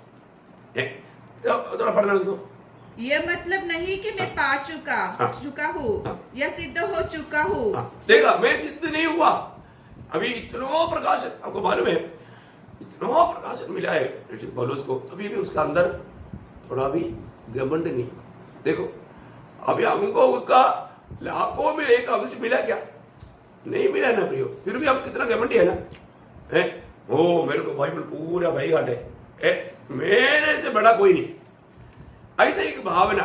थोड़ा पढ़ना उसको। ये मतलब नहीं कि मैं पा चुका हूँ या सिद्ध हो चुका हूँ। देखा, मैं सिद्ध नहीं हुआ अभी। इतना प्रकाशन, आपको मालूम है इतना प्रकाशन मिला है पौलुस को, अभी भी उसका अंदर थोड़ा भी घमंड नहीं। देखो अभी हमको उसका लाखों में एक अंश मिला क्या? नहीं मिला ना प्रियो, फिर भी हम कितना घमंडी है ना, ओ मेरे को बाइबल पूरा भाई घाट है, मेरे से बड़ा कोई नहीं, ऐसा एक भावना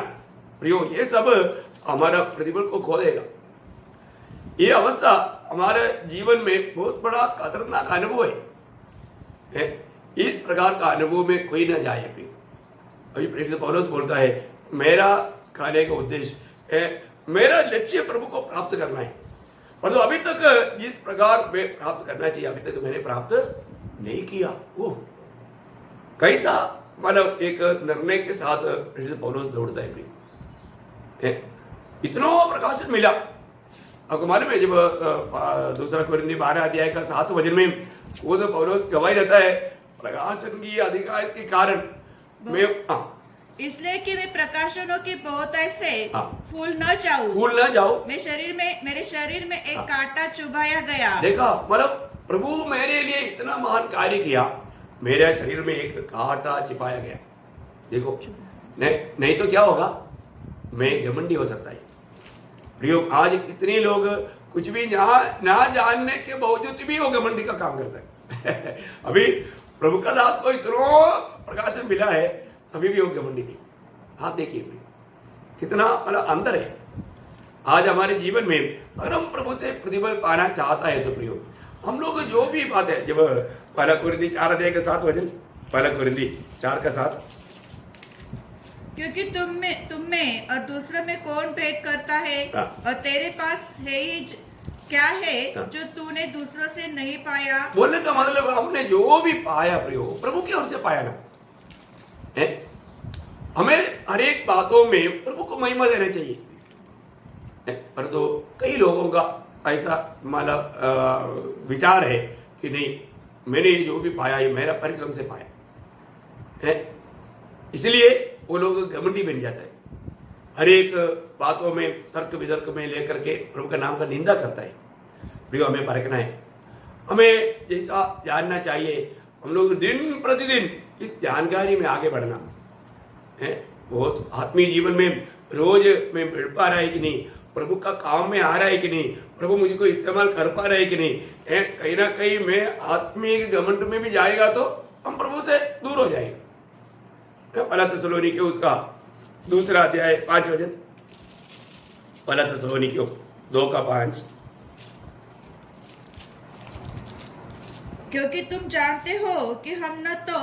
प्रियो, ये सब हमारा प्रतिबल को खो देगा। ये अवस्था हमारे जीवन में बहुत बड़ा खतरनाक अनुभव है। इस प्रकार का अनुभव में कोई ना जाए प्रियो। अभी प्रेरित पौलुस बोलता है, मेरा खाने का उद्देश्य है, मेरा लक्ष्य प्रभु को प्राप्त करना है, परंतु अभी तक जिस प्रकार में प्राप्त करना चाहिए अभी तक मैंने प्राप्त नहीं किया। वो कैसा मतलब एक निर्णय के साथ पौलुस दौड़ता है। इतना प्रकाशन मिला। आपको मालूम है जब 2 कोरिन्थी 12 अध्याय का 7 वचन में वो तो पौलुस गवाही देता है, प्रकाशन की अधिकार के कारण मैं इसलिए कि मैं प्रकाशनों की बहुत ऐसे फूल न जाऊं, मेरे शरीर में एक कांटा चुभाया गया। देखा, मतलब प्रभु मेरे लिए इतना महान कार्य किया, मेरे शरीर में एक कांटा छिपाया गया। देखो नहीं तो क्या होगा, मैं घमंडी हो सकता है प्रियो। आज कितने लोग कुछ भी ना जानने के बावजूद भी वो घमंडी का काम करता है। अभी प्रभु का दास को इतना प्रकाशन मिला है अभी भी वो घमंडी नहीं। हाँ देखिए कितना मतलब अंतर है आज हमारे जीवन में। अगर हम प्रभु से प्रतिफल पाना चाहता है तो प्रियो हम लोग जो भी बात है, जब 1 कोरिन्थी 4 अध्याय के 7 वचन, 1 कोरिन्थी 4 का 7, क्योंकि तुम में और दूसरों में कौन भेद करता है, और तेरे पास है ही क्या है जो तूने दूसरों से नहीं पाया। बोलने का मतलब हमने जो भी पाया प्रियो प्रभु की ओर से पाया ना है। हमें हर एक बातों में प्रभु को महिमा देना चाहिए, पर तो कई लोगों का ऐसा मतलब विचार है कि नहीं, मैंने जो भी पाया ये मेरा परिश्रम से पाया है, इसलिए वो लोग घमंडी बन जाता है। हर एक बातों में तर्क वितर्क में लेकर के प्रभु का नाम का निंदा करता है। प्रियो हमें परखना है, हमें जैसा जानना चाहिए, हम लोग दिन प्रतिदिन इस जानकारी में आगे बढ़ना है। बहुत आत्मीय जीवन में रोज में बढ़ पा रहा है कि नहीं, प्रभु का काम में आ रहा है कि नहीं, प्रभु मुझको इस्तेमाल कर पा रहा है कि नहीं, कहीं ना कहीं मैं आत्मीय घमंड में भी जाएगा तो हम प्रभु से दूर हो जाएगा। 1 थिस्सलुनीके उसका 2 अध्याय 5 वचन, 1 थिस्सलुनीके 2 का 5, क्योंकि तुम जानते हो कि हम न तो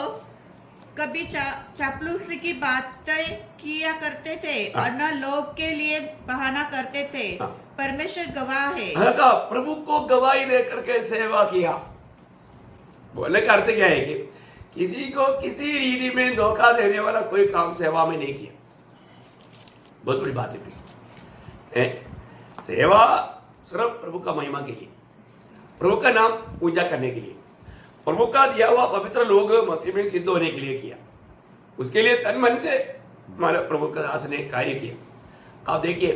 कभी चापलूसी की बातें किया करते थे और न लोभ के लिए बहाना करते थे, परमेश्वर गवाह है। प्रभु को गवाही दे करके सेवा किया। बोलने का अर्थ क्या है कि किसी को किसी रीति में धोखा देने वाला कोई काम सेवा में नहीं किया। बहुत बड़ी बात है। सेवा सिर्फ प्रभु का महिमा के लिए, प्रभु का नाम पूजा करने के लिए, प्रभु का दिया हुआ पवित्र लोग मसीह में सिद्ध होने के लिए किया। उसके लिए तन मन से हमारे प्रभु का दास ने कार्य किया। आप देखिए,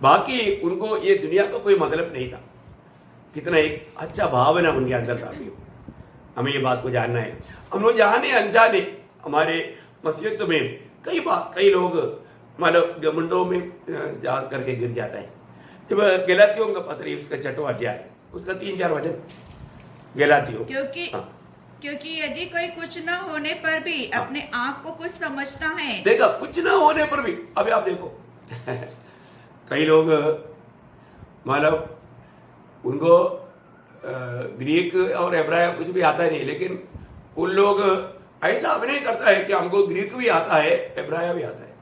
बाकी उनको ये दुनिया का कोई मतलब नहीं था। कितना एक अच्छा भावना उनके अंदर था। हमें ये बात को जानना है। हम लोग जाने अनजाने हमारे मसीहत में कई लोग मतलब घमंडों में जा करके गिर जाता है। जब गलातियों का पत्र उसका 6वां अध्याय उसका 3-4 वचन, गलातियों, क्योंकि यदि कोई कुछ न होने पर भी अपने आप को कुछ समझता है, देखा कुछ न होने पर भी, अभी आप देखो कई लोग मतलब उनको ग्रीक और हेब्राय कुछ भी आता नहीं, लेकिन उन लोग ऐसा अभिनय करता है कि हमको ग्रीक भी आता है, हेब्राय भी आता है।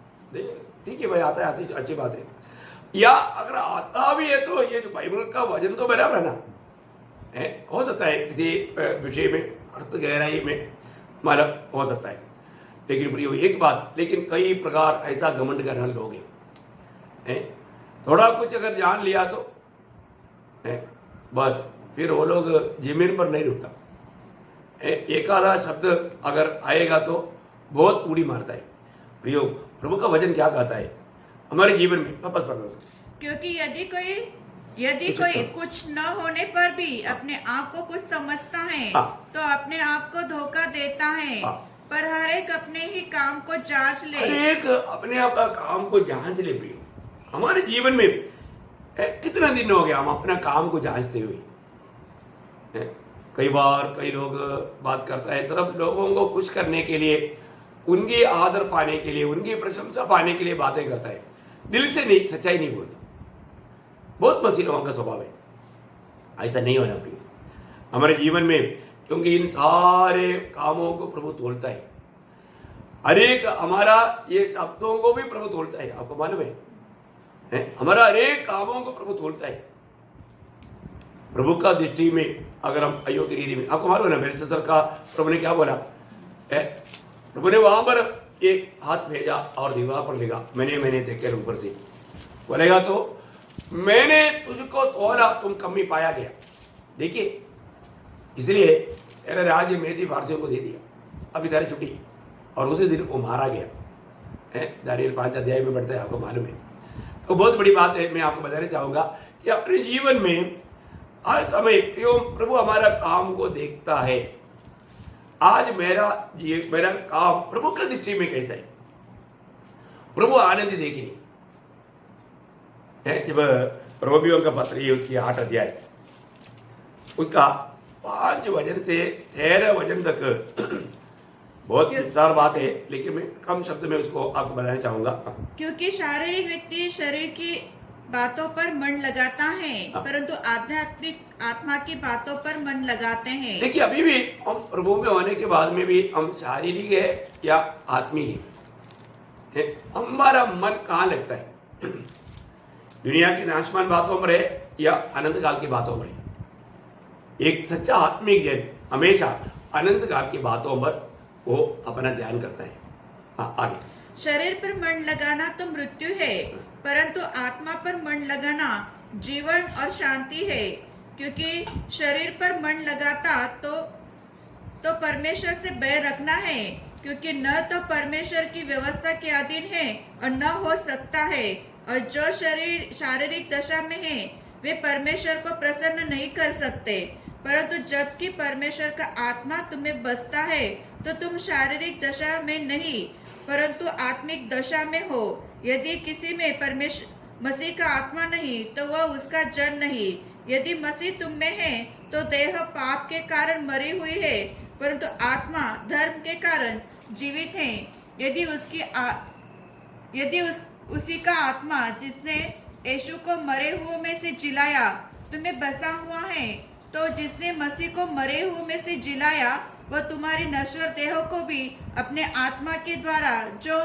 ठीक है भाई, आता है, आती अच्छी बात है। या अगर आता भी है तो ये जो बाइबल का वजन तो बराबर है ना, हो सकता है किसी विषय में अर्थ गहराई में मतलब हो सकता है, लेकिन प्रियो एक बात, लेकिन कई प्रकार ऐसा घमंड करने लोग हैं, थोड़ा कुछ अगर जान लिया तो बस फिर वो लोग जमीन पर नहीं रुकता। एक आधा शब्द अगर आएगा तो बहुत उड़ी मारता है। प्रियो, प्रभु का वचन क्या कहता है हमारे जीवन में? वापस पढ़ना। क्योंकि यदि कोई कुछ न होने पर भी अपने आप को कुछ समझता है तो अपने आप को धोखा देता है। पर हर एक अपने ही काम को जांच ले। हर एक अपने आप का काम को जांच ले। प्रियो, हमारे जीवन में कितना दिन हो गया हम अपना काम को जांचते हुए? कई बार कई लोग बात करता है सिर्फ लोगों को खुश करने के लिए, उनकी आदर पाने के लिए, उनकी प्रशंसा पाने के लिए बातें करता है, दिल से नहीं, सच्चाई नहीं बोलता। बहुत मसीह लोगों का स्वभाव है, ऐसा नहीं होना प्रिय हमारे जीवन में, क्योंकि इन सारे कामों को प्रभु तोलता है। हर एक हमारा ये शब्दों को भी प्रभु तोलता है, आपको मालूम है? हमारा हर एक कामों को प्रभु तोलता है। प्रभु का दृष्टि में अगर हम अयोग्य रीति में, आपको मालूम है ना बेलशस्सर का प्रभु ने क्या बोला? प्रभु ने वहां पर एक हाथ भेजा और दीवार पर लिखा, मैंने देखे ऊपर से बोलेगा तो मैंने तुझको तोला, तुम कमी पाया गया। देखिए, इसलिए तेरे राज्य मेरी वारसियों को दे दिया, अभी तारी छुट्टी। और उसी दिन वो मारा गया। दानियल 5 अध्याय में पढ़ते हैं, आपको मालूम है। तो बहुत बड़ी बात है, मैं आपको बताना चाहूंगा कि अपने जीवन में हर समय प्रभु हमारा काम को देखता है। आज मेरा काम प्रभु की दृष्टि में कैसा है? प्रभु आनंद देगी नहीं है। जब प्रभुओं का पत्र है उसकी 8 अध्याय, उसका 5 वचन से 13 वचन तक बहुत ही विस्तार बात है, लेकिन मैं कम शब्द में उसको आपको बताना चाहूंगा। क्योंकि शारीरिक व्यक्ति शरीर की बातों पर मन लगाता है, परंतु आध्यात्मिक आत्मा की बातों पर मन लगाते हैं। देखिए, अभी भी हम प्रभु में होने के बाद में भी हम शारीरिक है या आत्मिक है, हमारा मन कहाँ लगता है? दुनिया की नाशमान बातों पर है या अनंत काल की बातों पर है? एक सच्चा आत्मिक जन हमेशा अनंत काल की बातों पर वो अपना ध्यान करता है। आगे, शरीर पर मन लगाना तो मृत्यु है, परंतु आत्मा पर मन लगाना जीवन और शांति है। क्योंकि शरीर पर मन लगाता तो परमेश्वर से बैर रखना है, क्योंकि न तो परमेश्वर की व्यवस्था के अधीन है और न हो सकता है। और जो शरीर शारीरिक दशा में है वे परमेश्वर को प्रसन्न नहीं कर सकते। परंतु जबकि परमेश्वर का आत्मा तुम्हें बसता है तो तुम शारीरिक दशा में नहीं परंतु आत्मिक दशा में हो। यदि किसी में मसीह का आत्मा नहीं तो वह उसका जन नहीं। यदि मसीह तुम में है तो देह पाप के कारण मरी हुई है, परंतु आत्मा धर्म के कारण जीवित है। यदि उसी का आत्मा जिसने यीशु को मरे हुए में से जिलाया तुम्हें बसा हुआ है, तो जिसने मसीह को मरे हुए में से जिलाया वह तुम्हारी नश्वर देह को भी अपने आत्मा के द्वारा जो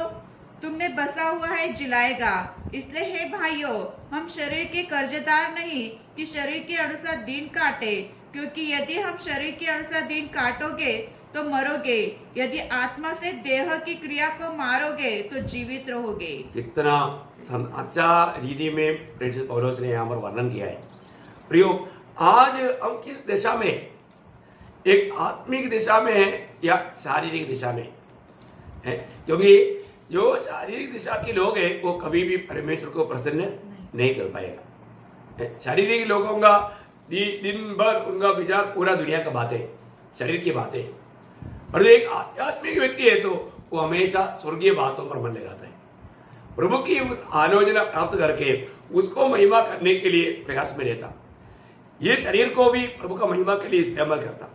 तुम में बसा हुआ है जिलाएगा। इसलिए हे भाइयों, हम शरीर के कर्जदार नहीं कि शरीर के अनुसार दिन काटे, क्योंकि यदि हम शरीर के अनुसार दिन काटोगे तो मरोगे, यदि आत्मा से देह की क्रिया को मारोगे तो जीवित रहोगे। कितना अच्छा रीति में पौलुस ने यहाँ पर वर्णन किया है। प्रियो, आज हम किस दिशा में, एक आत्मिक दिशा में है या शारीरिक दिशा में है? क्योंकि जो शारीरिक दिशा के लोग हैं वो कभी भी परमेश्वर को प्रसन्न नहीं कर पाएगा। शारीरिक लोगों का दिन भर उनका विचार पूरा दुनिया का बातें, शरीर की बातें। और जो एक आध्यात्मिक व्यक्ति है तो वो हमेशा स्वर्गीय बातों पर मन लगाता है, प्रभु की उस आलोचना प्राप्त करके उसको महिमा करने के लिए प्रयास में रहता। ये शरीर को भी प्रभु का महिमा के लिए इस्तेमाल करता,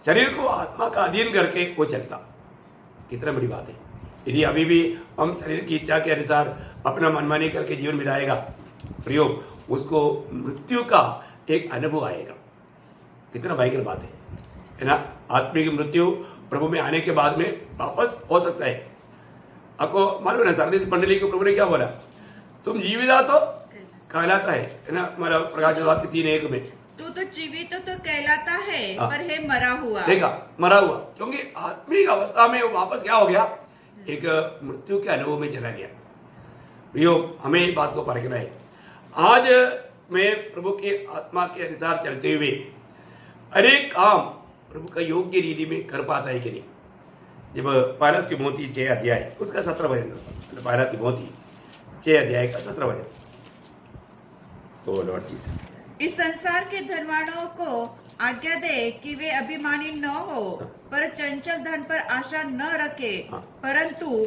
शरीर को आत्मा का अधीन करके वो चलता। कितना बड़ी बात है। यदि अभी भी हम शरीर की इच्छा के अनुसार अपना मनमानी करके जीवन बिताएगा, प्रयोग उसको मृत्यु का एक अनुभव आएगा। कितना भयंकर बात है ना। आत्मिक मृत्यु प्रभु में आने के बाद में वापस हो सकता है। आपको मालूम है ना, सरदेश मंडली को प्रभु ने क्या बोला, तुम जीवित तो कहलाता है ना, हमारा प्रकाश वाक्य 3:1 में, तू तो जीवित तो कहलाता है पर है मरा हुआ। देखा, मरा हुआ, क्योंकि आत्मिक अवस्था में वो वापस क्या हो गया, एक मृत्यु के अनुभव में चला गया। प्रियो, हमें इस बात को परखना है। आज मैं प्रभु के आत्मा के अनुसार चलते हुए हर एक काम प्रभु का योग्य रीति में कर पाता है कि नहीं। जब पहला तिमोथी 6 अध्याय उसका 17 वचन, पहला तिमोथी 6 अध्याय का 17 वचन, तो लॉर्ड जीसस इस संसार के धनवानों को आज्ञा दे कि वे अभिमानी न हो, पर चंचल धन पर आशा न रखे, परंतु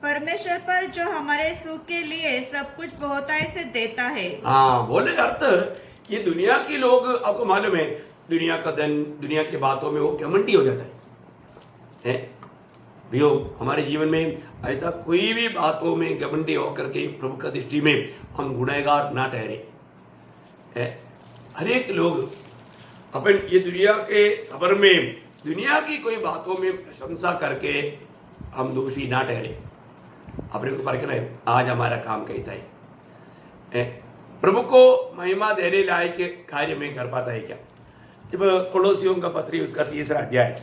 परमेश्वर पर जो हमारे सुख के लिए सब कुछ बहुतायत से देता है। हाँ, बोलने का अर्थ ये दुनिया के लोग, आपको मालूम है, दुनिया का धन, दुनिया की बातों में वो घमंडी हो जाता है। प्रियो, हमारे जीवन में ऐसा कोई भी बातों में घमंडी होकर के प्रभु का दृष्टि में हम गुनहगार ना ठहरे। हर एक लोग अपन ये दुनिया के सबर में, दुनिया की कोई बातों में प्रशंसा करके हम दोषी ना ठहरे। अपने को परखना है आज हमारा काम कैसा है, प्रभु को महिमा देने लायक कार्य में कर पाता है क्या। जब पड़ोसियों का पत्री उसका 3 अध्याय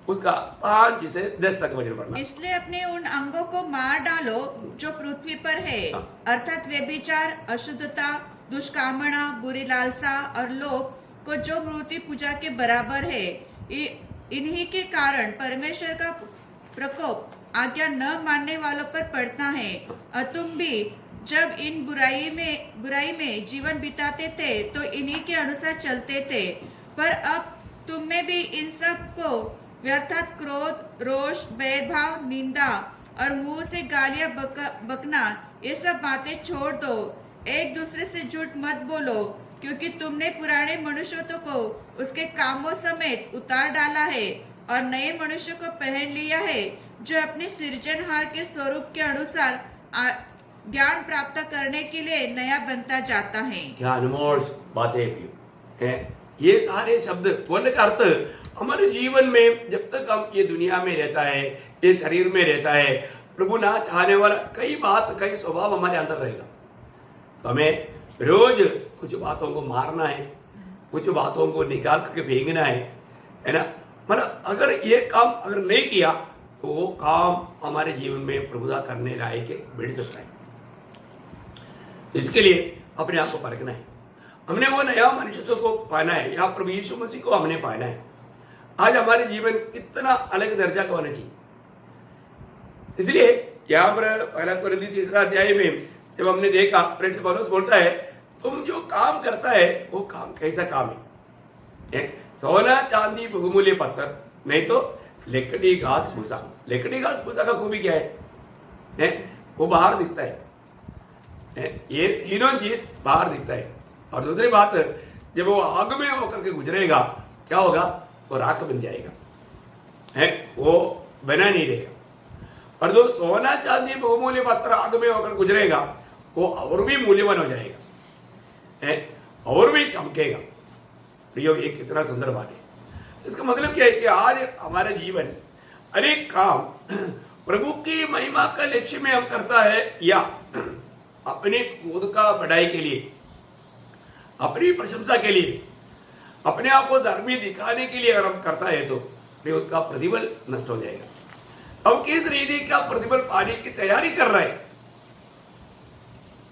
उसका 5 से 10 तक वचन पढ़ना। इसलिए अपने उन अंगों को मार डालो जो पृथ्वी पर है, अर्थात व्यभिचार, अशुद्धता, दुष्कामना, बुरी लालसा और लोभ को जो मूर्ति पूजा के बराबर है। इन्हीं के कारण परमेश्वर का प्रकोप आज्ञा न मानने वालों पर पड़ता है। और तुम भी जब इन बुराई में जीवन बिताते थे तो इन्हीं के अनुसार चलते थे, पर अब तुम में भी इन सब को व्यर्थात क्रोध, रोष, बैरभाव, निंदा और मुंह से गालियां बकना, ये सब बातें छोड़ दो। एक दूसरे से झूठ मत बोलो, क्योंकि तुमने पुराने मनुष्यों को उसके कामों समेत उतार डाला है और नए मनुष्य को पहन लिया है, जो अपने सृजनहार के स्वरूप के अनुसार ज्ञान प्राप्त करने के लिए नया बनता जाता है। क्या अनमोल बातें हैं ये सारे शब्द। बोलने का अर्थ हमारे जीवन में जब तक हम ये दुनिया में रहता है, ये शरीर में रहता है, प्रभु ना चाहने वाला कई बात, कई स्वभाव हमारे अंदर रहेगा। तो हमें रोज कुछ बातों को मारना है, कुछ बातों को निकाल करके फेंकना है ना। मतलब अगर ये काम अगर नहीं किया तो वो काम हमारे जीवन में प्रभुता करने लायक बढ़ सकता है। तो इसके लिए अपने आप को परखना है। हमने वो नया मनुष्यत्व को पाना है, या प्रभु यीशु मसीह को हमने पाना है। आज हमारे जीवन कितना अलग दर्जा का होना चाहिए। इसलिए यहाँ पर पहला कोरिन्थी 3 अध्याय में जब हमने देखा, प्रेरित पौलुस बोलता है तुम जो काम करता है वो काम कैसा काम है, सोना चांदी बहुमूल्य पत्थर, नहीं तो लकड़ी घास भूसा। लकड़ी घास भूसा का खूबी क्या है, वो बाहर दिखता है, ये तीनों चीज बाहर दिखता है। और दूसरी बात, जब वो आग में होकर के गुजरेगा क्या होगा, वो राख बन जाएगा, वो बना नहीं रहेगा। और जो सोना चांदी बहुमूल्य पत्थर आग में होकर गुजरेगा वो और भी मूल्यवान हो जाएगा, और भी चमकेगा। प्रियो, ये कितना सुंदर बात है। इसका मतलब क्या है कि आज हमारे जीवन अनेक काम प्रभु की महिमा का लक्ष्य में हम करता है, या अपने खुद का बढ़ाई के लिए, अपनी प्रशंसा के लिए, अपने आप को धर्मी दिखाने के लिए अगर हम करता है तो फिर उसका प्रतिफल नष्ट हो जाएगा। हम किस रीति का प्रतिफल पाने की तैयारी कर रहे हैं।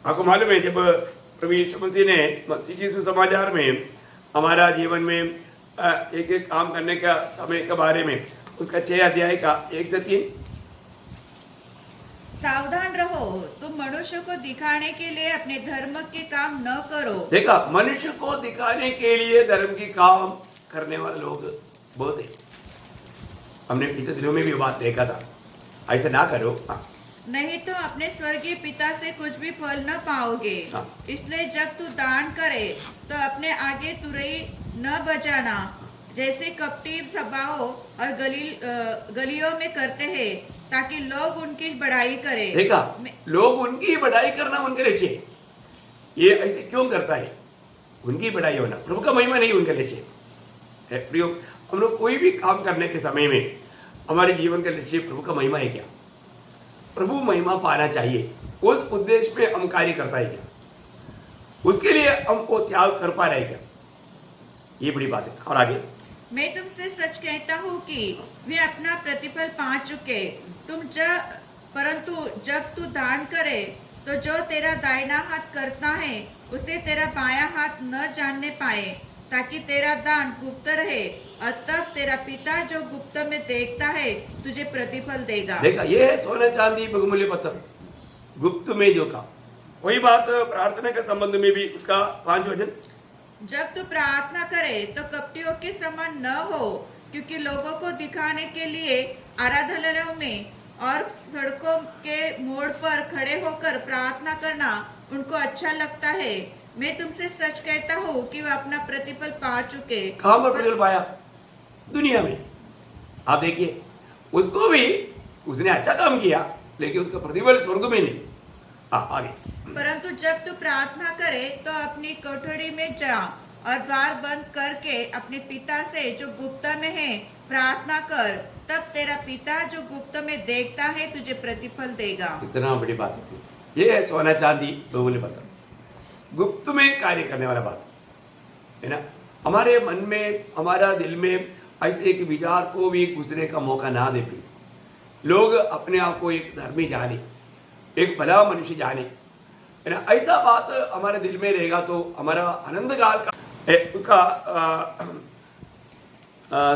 आपको मालूम है, जब प्रभु यीशु मसीह ने मत्ती के सुसमाचार में हमारा जीवन में एक एक काम करने का समय के बारे में उसका 6 अध्याय का 1 से 3, सावधान रहो, तुम मनुष्य को दिखाने के लिए अपने धर्म के काम न करो। देखा, मनुष्य को दिखाने के लिए धर्म की काम करने वाले लोग बहुत है। हमने पिछले दिनों में भी बात देखा था, ऐसा ना करो, नहीं तो अपने स्वर्गीय पिता से कुछ भी फल न पाओगे। इसलिए जब तू दान करे तो अपने आगे तुरई न बजाना, जैसे कपटी सभाओं और गलियों में करते हैं, ताकि लोग उनकी बढ़ाई करें। देखा, लोग उनकी बढ़ाई करना उनके लक्ष्य। ये ऐसे क्यों करता है, उनकी बढ़ाई होना, प्रभु का महिमा नहीं उनके लक्ष्य। है प्रियो, हम लोग कोई भी काम करने के समय में हमारे जीवन का लक्ष्य प्रभु का महिमा है क्या? प्रभु महिमा पाना चाहिए, उस उद्देश्य में हम कार्य करता है क्या? उसके लिए हमको त्याग कर पा रहे क्या? ये बड़ी बात है। और आगे, मैं तुमसे सच कहता हूँ कि वे अपना प्रतिफल पा चुके। परंतु जब तू दान करे तो जो तेरा दाहिना हाथ करता है उसे तेरा बायां हाथ न जानने पाए, ताकि तेरा दान गुप्त रहे, और तब तेरा पिता जो गुप्त में देखता है तुझे प्रतिफल देगा। देखा, ये है सोना चांदी बहुमूल्य पत्थर, गुप्त में जो का। वही बात प्रार्थना के संबंध में भी उसका 5 वचन, जब तू प्रार्थना करे तो कपटियों के समान न हो, क्योंकि लोगों को दिखाने के लिए आराधनालयों में और सड़कों के मोड़ पर खड़े होकर प्रार्थना करना उनको अच्छा लगता है। मैं तुमसे सच कहता हूँ कि वे अपना प्रतिफल पा चुके। कहाँ पर प्रतिफल पाया? दुनिया में। आप देखिए, उसको भी उसने अच्छा काम किया, लेकिन उसका प्रतिफल स्वर्ग में नहीं। आगे, परंतु जब तू प्रार्थना करे तो अपनी कोठरी में जा और द्वार बंद करके अपने पिता से जो गुप्त में है प्रार्थना कर, तब तेरा पिता जो गुप्त में देखता है तुझे प्रतिफल देगा। कितना बड़ी बात है। ये है सोना चांदी बहुमूल्य पत्थर, गुप्त में कार्य करने वाला बात है ना। हमारे मन में, हमारा दिल में ऐसे एक विचार को भी घुसने का मौका ना दे। लोग अपने आप को एक धर्मी जाने, एक भला मनुष्य जाने, है ना। ऐसा बात हमारे दिल में रहेगा तो हमारा आनंद काल का उसका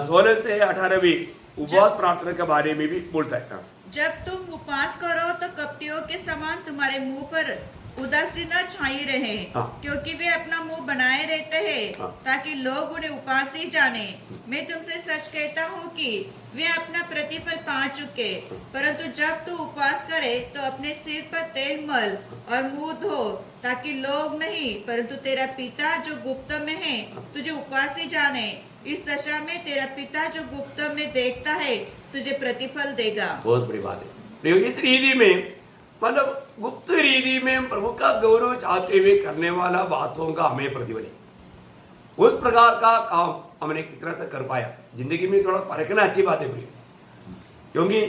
16 से 18वीं उपवास प्रार्थना के बारे में भी बोलता है। जब तुम उपवास करो तो कपटियों के समान तुम्हारे मुंह पर उदासी न छाई रहे, क्योंकि वे अपना मुंह बनाए रहते हैं ताकि लोग उन्हें उपासी जाने। मैं तुमसे सच कहता हूँ कि वे अपना प्रतिफल पा चुके। परंतु जब तू उपवास करे तो अपने सिर पर तेल मल और मुंह धो, ताकि लोग नहीं परंतु तेरा पिता जो गुप्त में है तुझे उपासी जाने। इस दशा में तेरा पिता जो गुप्त में देखता है तुझे प्रतिफल देगा। बहुत बड़ी बात है। इस रीति में, मतलब गुप्त रीति में प्रभु का गौरव चाहते हुए करने वाला बातों का हमें प्रतिफल है। उस प्रकार का काम हमने कितना तक कर पाया, जिंदगी में थोड़ा परखना अच्छी बात है, क्योंकि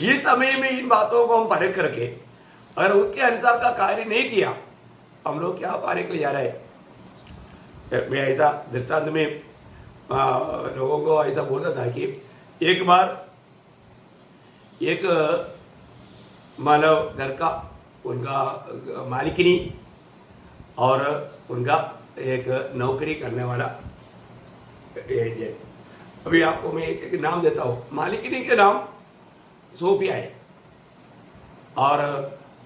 इस समय में इन बातों को हम परख करके अगर उसके अनुसार का कार्य नहीं किया, हम लोग क्या पाने के लिए जा रहे हैं। मैं ऐसा दृष्टांत में लोगों को ऐसा बोलता था कि एक बार एक मानव घर का, उनका मालिकिनी और उनका एक नौकरी करने वाला एजेंट। अभी आपको मैं एक नाम देता हूँ। मालिकिनी के नाम सोफिया है और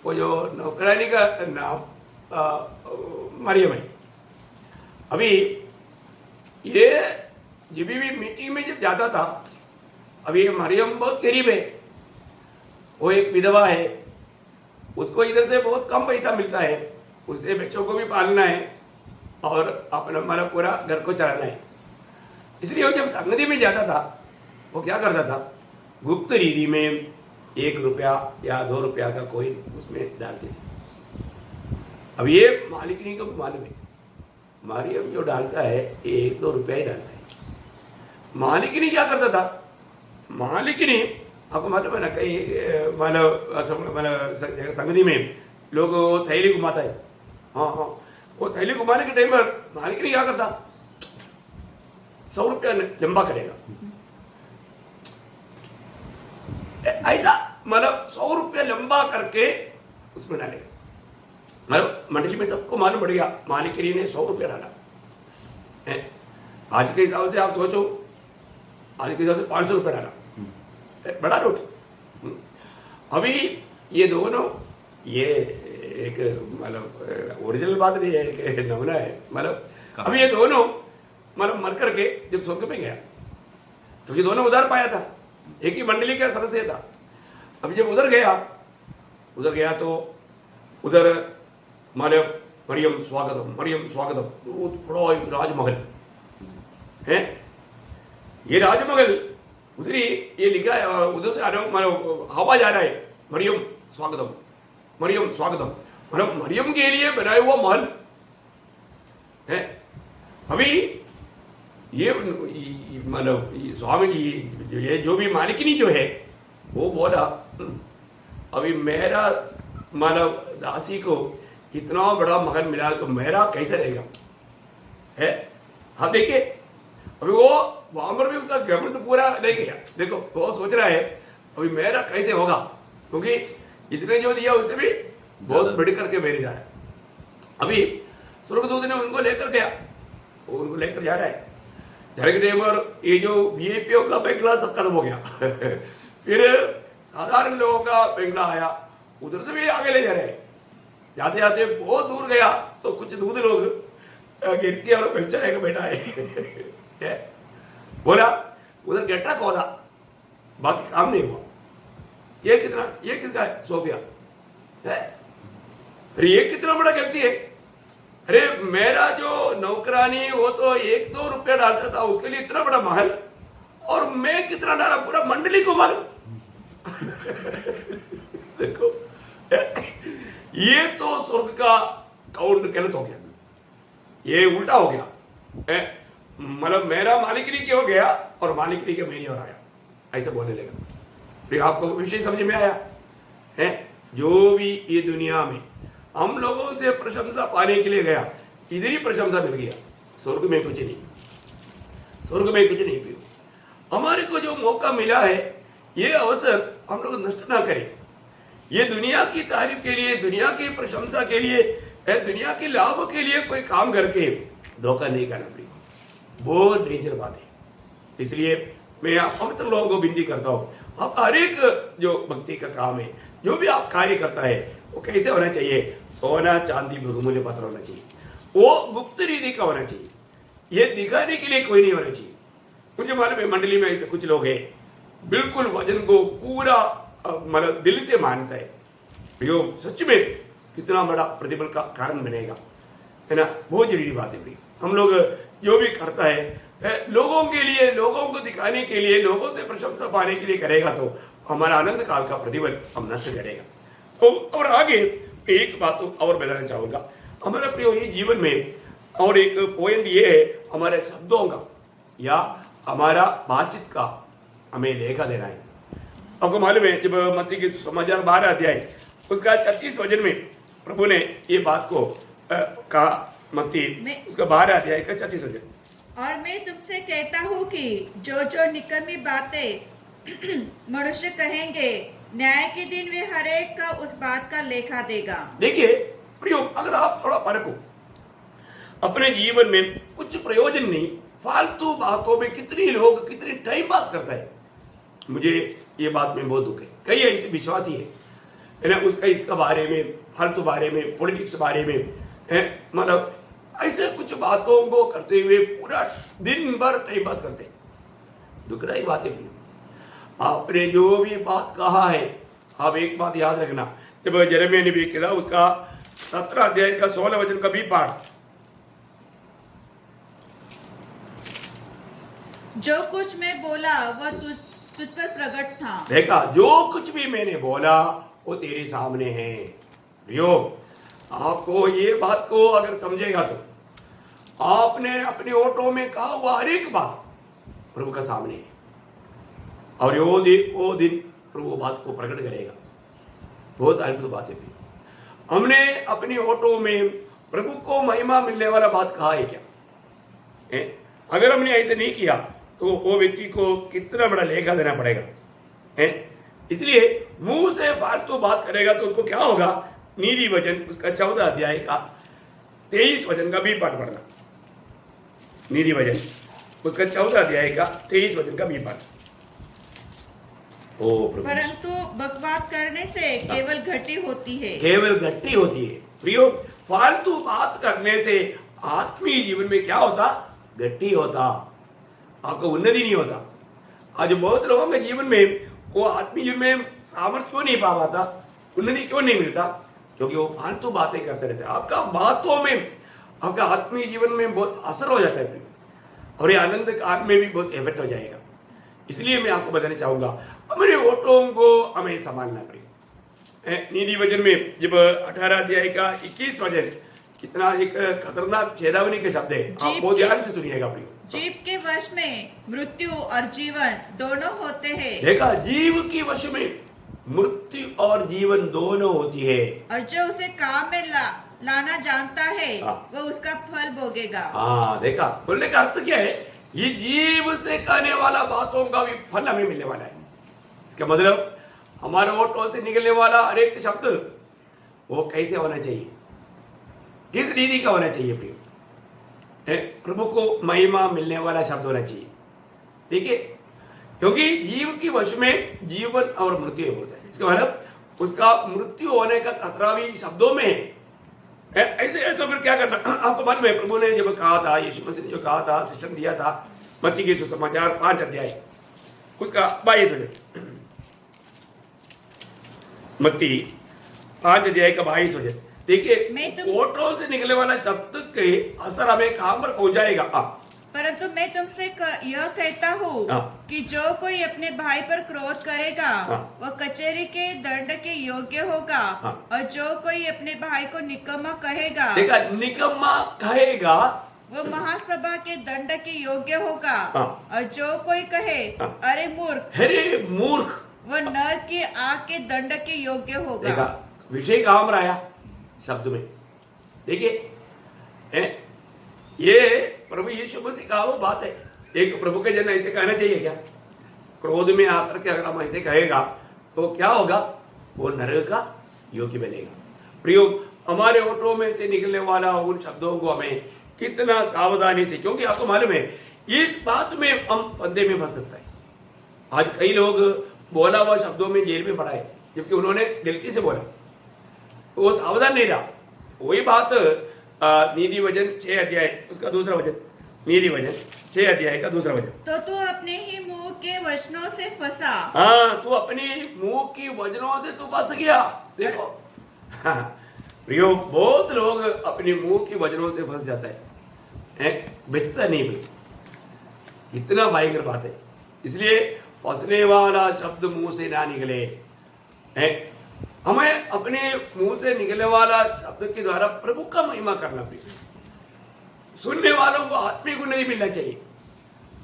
वो जो नौकरानी का नाम मरियम है। अभी ये जब भी मीटिंग में जब जाता था, अभी मरियम बहुत गरीब है, वो एक विधवा है, उसको इधर से बहुत कम पैसा मिलता है, उसे बच्चों को भी पालना है और अपना मतलब पूरा घर को चलाना है। इसलिए वो जब संगति में जाता था, वो क्या करता था, गुप्त रीति में 1 रुपया या 2 रुपया का कोइन उसमें डालते थे। अब ये मालिकिनी को मालूम है, मारियम जो डालता है ये 1-2 रुपया ही डालता है। मालिकिनी क्या करता था, मालिकिनी आपको मालूम है ना, कई मानव संगति में लोग वो थैली घुमाता है। हाँ, वो थैली घुमाने के टाइम पर मालिकिनी क्या करता, 100 रुपया लंबा करेगा। ऐसा मतलब 100 रुपया लंबा करके उसमें डालेगा। मतलब मंडली में सबको मालूम पड़ गया मालिकिनी ने 100 रुपया डाला। आज के हिसाब से आप सोचो, आज के हिसाब से 500 रुपया डाला, बड़ा नोट। अभी ये दोनों, ये एक मतलब ओरिजिनल बात नहीं है, एक नमूना है। मतलब अभी ये दोनों मतलब मर करके जब स्वर्ग में गया, क्योंकि दोनों उधर पाया था, एक ही मंडली का सदस्य था। अभी जब उधर गया तो उधर मरियम स्वागतम, मरियम स्वागतम, बहुत बड़ा एक राजमहल है। ये राजमहल उधर ये लिखा है, उधर से आवाज आ रहा है, मरियम स्वागतम, मरियम स्वागतम। मतलब मरियम के लिए बनाया हुआ महल है। अभी ये मतलब स्वामी जी ये जो भी मालिकिनी जो है वो बोला अभी मेरा मतलब दासी को इतना बड़ा महल मिला तो मेरा कैसे रहेगा है। हाँ देखिए अभी वो वहां पर भी उसका घमंड पूरा नहीं गया। देखो वो सोच रहा है अभी मेरा कैसे होगा, क्योंकि इसने जो दिया उससे भी बहुत बढ़ करके मेरे जा रहा है। अभी स्वर्गदूत ने उनको लेकर गया, वो उनको लेकर जा रहा है। जाने के टाइम पर ये जो वीआईपीओ का बंगला सब खत्म हो गया फिर साधारण लोगों का बंगला आया, उधर से भी आगे ले जा रहे हैं। जाते जाते बहुत दूर गया तो कुछ दूध लोग गिरती और पंचर एक बैठा है बोला उधर गट्टा खोदा, बाकी काम नहीं हुआ। ये किसका है? सोफिया है। अरे ये कितना बड़ा गलती है। अरे मेरा जो नौकरानी वो तो 1-2 रुपया डालता था उसके लिए इतना बड़ा महल, और मैं कितना डाला पूरा मंडली को मालूम देखो ये तो स्वर्ग का काउंट गलत हो गया, ये उल्टा हो गया। मतलब मेरा मालिकनी की हो गया और मालिकनी के मेरी और आया, ऐसा बोलने लगा। फिर आपको विषय समझ में आया है। जो भी ये दुनिया में हम लोगों से प्रशंसा पाने के लिए गया, इधर ही प्रशंसा मिल गया, स्वर्ग में कुछ नहीं, स्वर्ग में कुछ नहीं पियो। हमारे को जो मौका मिला है ये अवसर हम लोग नष्ट ना करें। ये दुनिया की तारीफ के लिए, दुनिया की प्रशंसा के लिए, दुनिया के लाभ के लिए कोई काम करके धोखा नहीं करना पड़ेगा, बहुत डेंजर बात है। इसलिए मैं आप लोगों को विनती करता हूँ, आप हर एक जो भक्ति का काम है, जो भी आप कार्य करता है वो कैसे होना चाहिए? सोना चांदी बहुमूल्य पत्र होना चाहिए, वो गुप्त रीति का होना चाहिए, ये दिखाने के लिए कोई नहीं होना चाहिए। मुझे मालूम है मंडली में ऐसे कुछ लोग हैं बिल्कुल वजन को पूरा मतलब दिल से मानता है, यो सच में कितना बड़ा प्रतिफल का कारण बनेगा, है ना। बहुत जरूरी बात है भाई। हम लोग जो भी करता है लोगों के लिए, लोगों को दिखाने के लिए, लोगों से प्रशंसा पाने के लिए करेगा तो हमारा आनंद काल का प्रतिफल हम नष्ट करेगा। तो और आगे एक बात तो और बताना चाहूंगा, हमारे प्रिय जीवन में और एक पॉइंट ये है, हमारे शब्दों का या हमारा बातचीत का हमें लेखा देना है। आपको मालूम है जब मत्ती के समाचार 12 अध्याय उसका 36 वचन में प्रभु ने ये बात को कहा, मत्ती उसका 12 अध्याय का 36 वचन, और मैं तुमसे कहता हूँ कि जो जो निकम्मी बातें मनुष्य कहेंगे, न्याय के दिन वे हर एक का उस बात का लेखा देगा। देखिए प्रियो, अगर आप थोड़ा परखो अपने जीवन में कुछ प्रयोजन नहीं, फालतू बातों में कितनी लोग कितनी टाइम पास करता है। मुझे ये बात में बहुत दुख है। कई ऐसे विश्वासी है ना, उसका इसका बारे में, फालतू बारे में, पॉलिटिक्स बारे में, मतलब ऐसे कुछ बातों को करते हुए पूरा दिन भर टाइम पास करते हैं। दुखदायी बात है। आपने जो भी बात कहा है, आप एक बात याद रखना, जब यिर्मयाह नबी किया उसका 17 अध्याय का 16 वचन का भी पाठ, जो कुछ मैं बोला वह तुझ पर प्रकट था। देखा, जो कुछ भी मैंने बोला वो तेरे सामने है। प्रियो, आपको ये बात को अगर समझेगा तो आपने अपने ओटों में कहा हुआ हर एक बात प्रभु का सामने है, और वो दिन प्रभु बात को प्रकट करेगा। बहुत अद्भुत बात है। हमने अपनी ओटों में प्रभु को महिमा मिलने वाला बात कहा है क्या? अगर हमने ऐसे नहीं किया तो वो व्यक्ति को कितना बड़ा लेखा देना पड़ेगा। इसलिए मुंह से फालतू बात करेगा तो उसको क्या होगा? नीति वचन उसका 14 अध्याय का 23 वचन का भी पाठ पढ़ना। नीति वचन उसका 14 अध्याय का 23 वचन का भी पाठ। परंतु बकवाद करने से केवल घटी होती है, केवल घटी होती है। प्रियो, फालतू बात करने से आत्मीय जीवन में क्या होता? घटी होता, आपको उन्नति नहीं होता। आज बहुत लोगों के जीवन में वो आत्मीय जीवन में सामर्थ्य क्यों नहीं पा पाता, उन्नति क्यों नहीं मिलता? क्योंकि वो फालतू बातें करते रहते हैं। आपका बातों में, आपका आत्मीय जीवन में बहुत असर हो जाता है, और ये आनंद काल में भी बहुत इफेक्ट हो जाएगा। इसलिए मैं आपको बताना चाहूंगा, हमारे ओटों को हमें संभालना पड़ेगा। नीति वचन में जब 18 अध्याय का 21 वचन, कितना एक खतरनाक चेतावनी के शब्द है, आप बहुत ध्यान से सुनिएगा प्रियो। जीव के वश में मृत्यु और जीवन दोनों होते हैं। देखा, जीव की वश में मृत्यु और जीवन दोनों होती है। और जो उसे काम में लाना जानता है वो उसका फल भोगेगा। हाँ, देखा, बोलने का अर्थ क्या है? ये जीव से कहने वाला बातों का भी फल हमें मिलने वाला है। इसका मतलब हमारे होठों से निकलने वाला हर एक शब्द वो कैसे होना चाहिए, किस रीति का होना चाहिए प्रिय? प्रभु को महिमा मिलने वाला शब्द होना चाहिए। ठीक है, क्योंकि जीव की वश में जीवन और मृत्यु होता है। इसका मतलब उसका मृत्यु होने का खतरा भी शब्दों में है। ऐसे तो फिर क्या करना? आपको मालूम है, प्रभु ने जब कहा था, यीशु मसीह ने जो कहा था, शिक्षण दिया था, मत्ती के सुसमाचार 5 अध्याय उसका 22 वचन, मत्ती 5 अध्याय का 22 वचन देखिए, होठों से निकलने वाला शब्द के असर हमें कहां पर पहुंचाएगा? परंतु मैं तुमसे यह कहता हूँ कि जो कोई अपने भाई पर क्रोध करेगा वह कचहरी के दंड के योग्य होगा, और जो कोई अपने भाई को निकम्मा कहेगा, देखा, निकम्मा कहेगा, वो महासभा के दंड के योग्य होगा। और जो कोई कहे अरे मूर्ख, वो नर की आग के दंड के योग्य होगा। देखा, विषय कहां पर आया? शब्द में। देखिए, ये प्रभु यीशु मसीह का वो बात है। एक प्रभु के जन ऐसे कहना चाहिए क्या? क्रोध में आकर के अगर हम ऐसे कहेगा तो क्या होगा? वो नरक का योग्य बनेगा। प्रियो, हमारे होठों में से निकलने वाला उन शब्दों को हमें कितना सावधानी से, क्योंकि आपको मालूम है इस बात में हम फंदे में फंस सकता है। आज कई लोग बोला हुआ शब्दों में जेल में पड़ा है, जबकि उन्होंने गलती से बोला, वो सावधान नहीं रहा। वही बात नीति वचन 6 अध्याय उसका दूसरा वचन, नीति वचन 6 अध्याय का दूसरा वचन, तो तू अपने ही मुंह के वचनों से फंसा। हाँ, तू अपनी मुंह की वचनों से तू फंस गया। देखो, प्रियो, बहुत लोग अपने मुंह की वचनों से फंस जाता है, बचता नहीं भाई। इतना भयंकर बात है। इसलिए फंसने वाला शब्द मुंह से ना निकले। हमें अपने मुंह से निकलने वाला शब्द के द्वारा प्रभु का महिमा करना चाहिए। सुनने वालों को आत्मिक उन्नति मिलना चाहिए।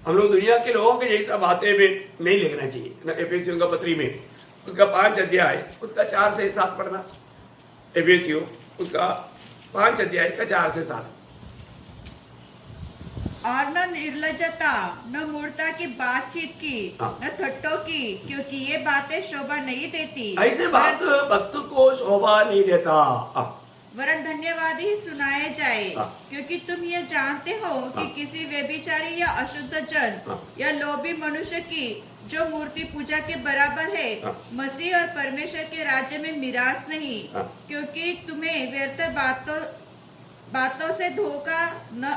हम लोग दुनिया के लोगों के जैसा बातें में नहीं लिखना चाहिए ना। एफेसियों का पत्री में उसका 5 अध्याय उसका 4 से 7 पढ़ना। एफेसियों उसका 5 अध्याय का 4 से 7। और न निर्लजता, न मूर्खता की बातचीत की, न थट्टों की, क्योंकि ये बातें शोभा नहीं देती। ऐसे बात भक्त को शोभा नहीं देता। वरन धन्यवाद ही सुनाए जाए, क्योंकि तुम ये जानते हो कि किसी व्यभिचारी या अशुद्ध जन या लोभी मनुष्य की जो मूर्ति पूजा के बराबर है मसीह और परमेश्वर के राज्य में मिरास नहीं। क्योंकि तुम्हें व्यर्थ बातों से धोखा न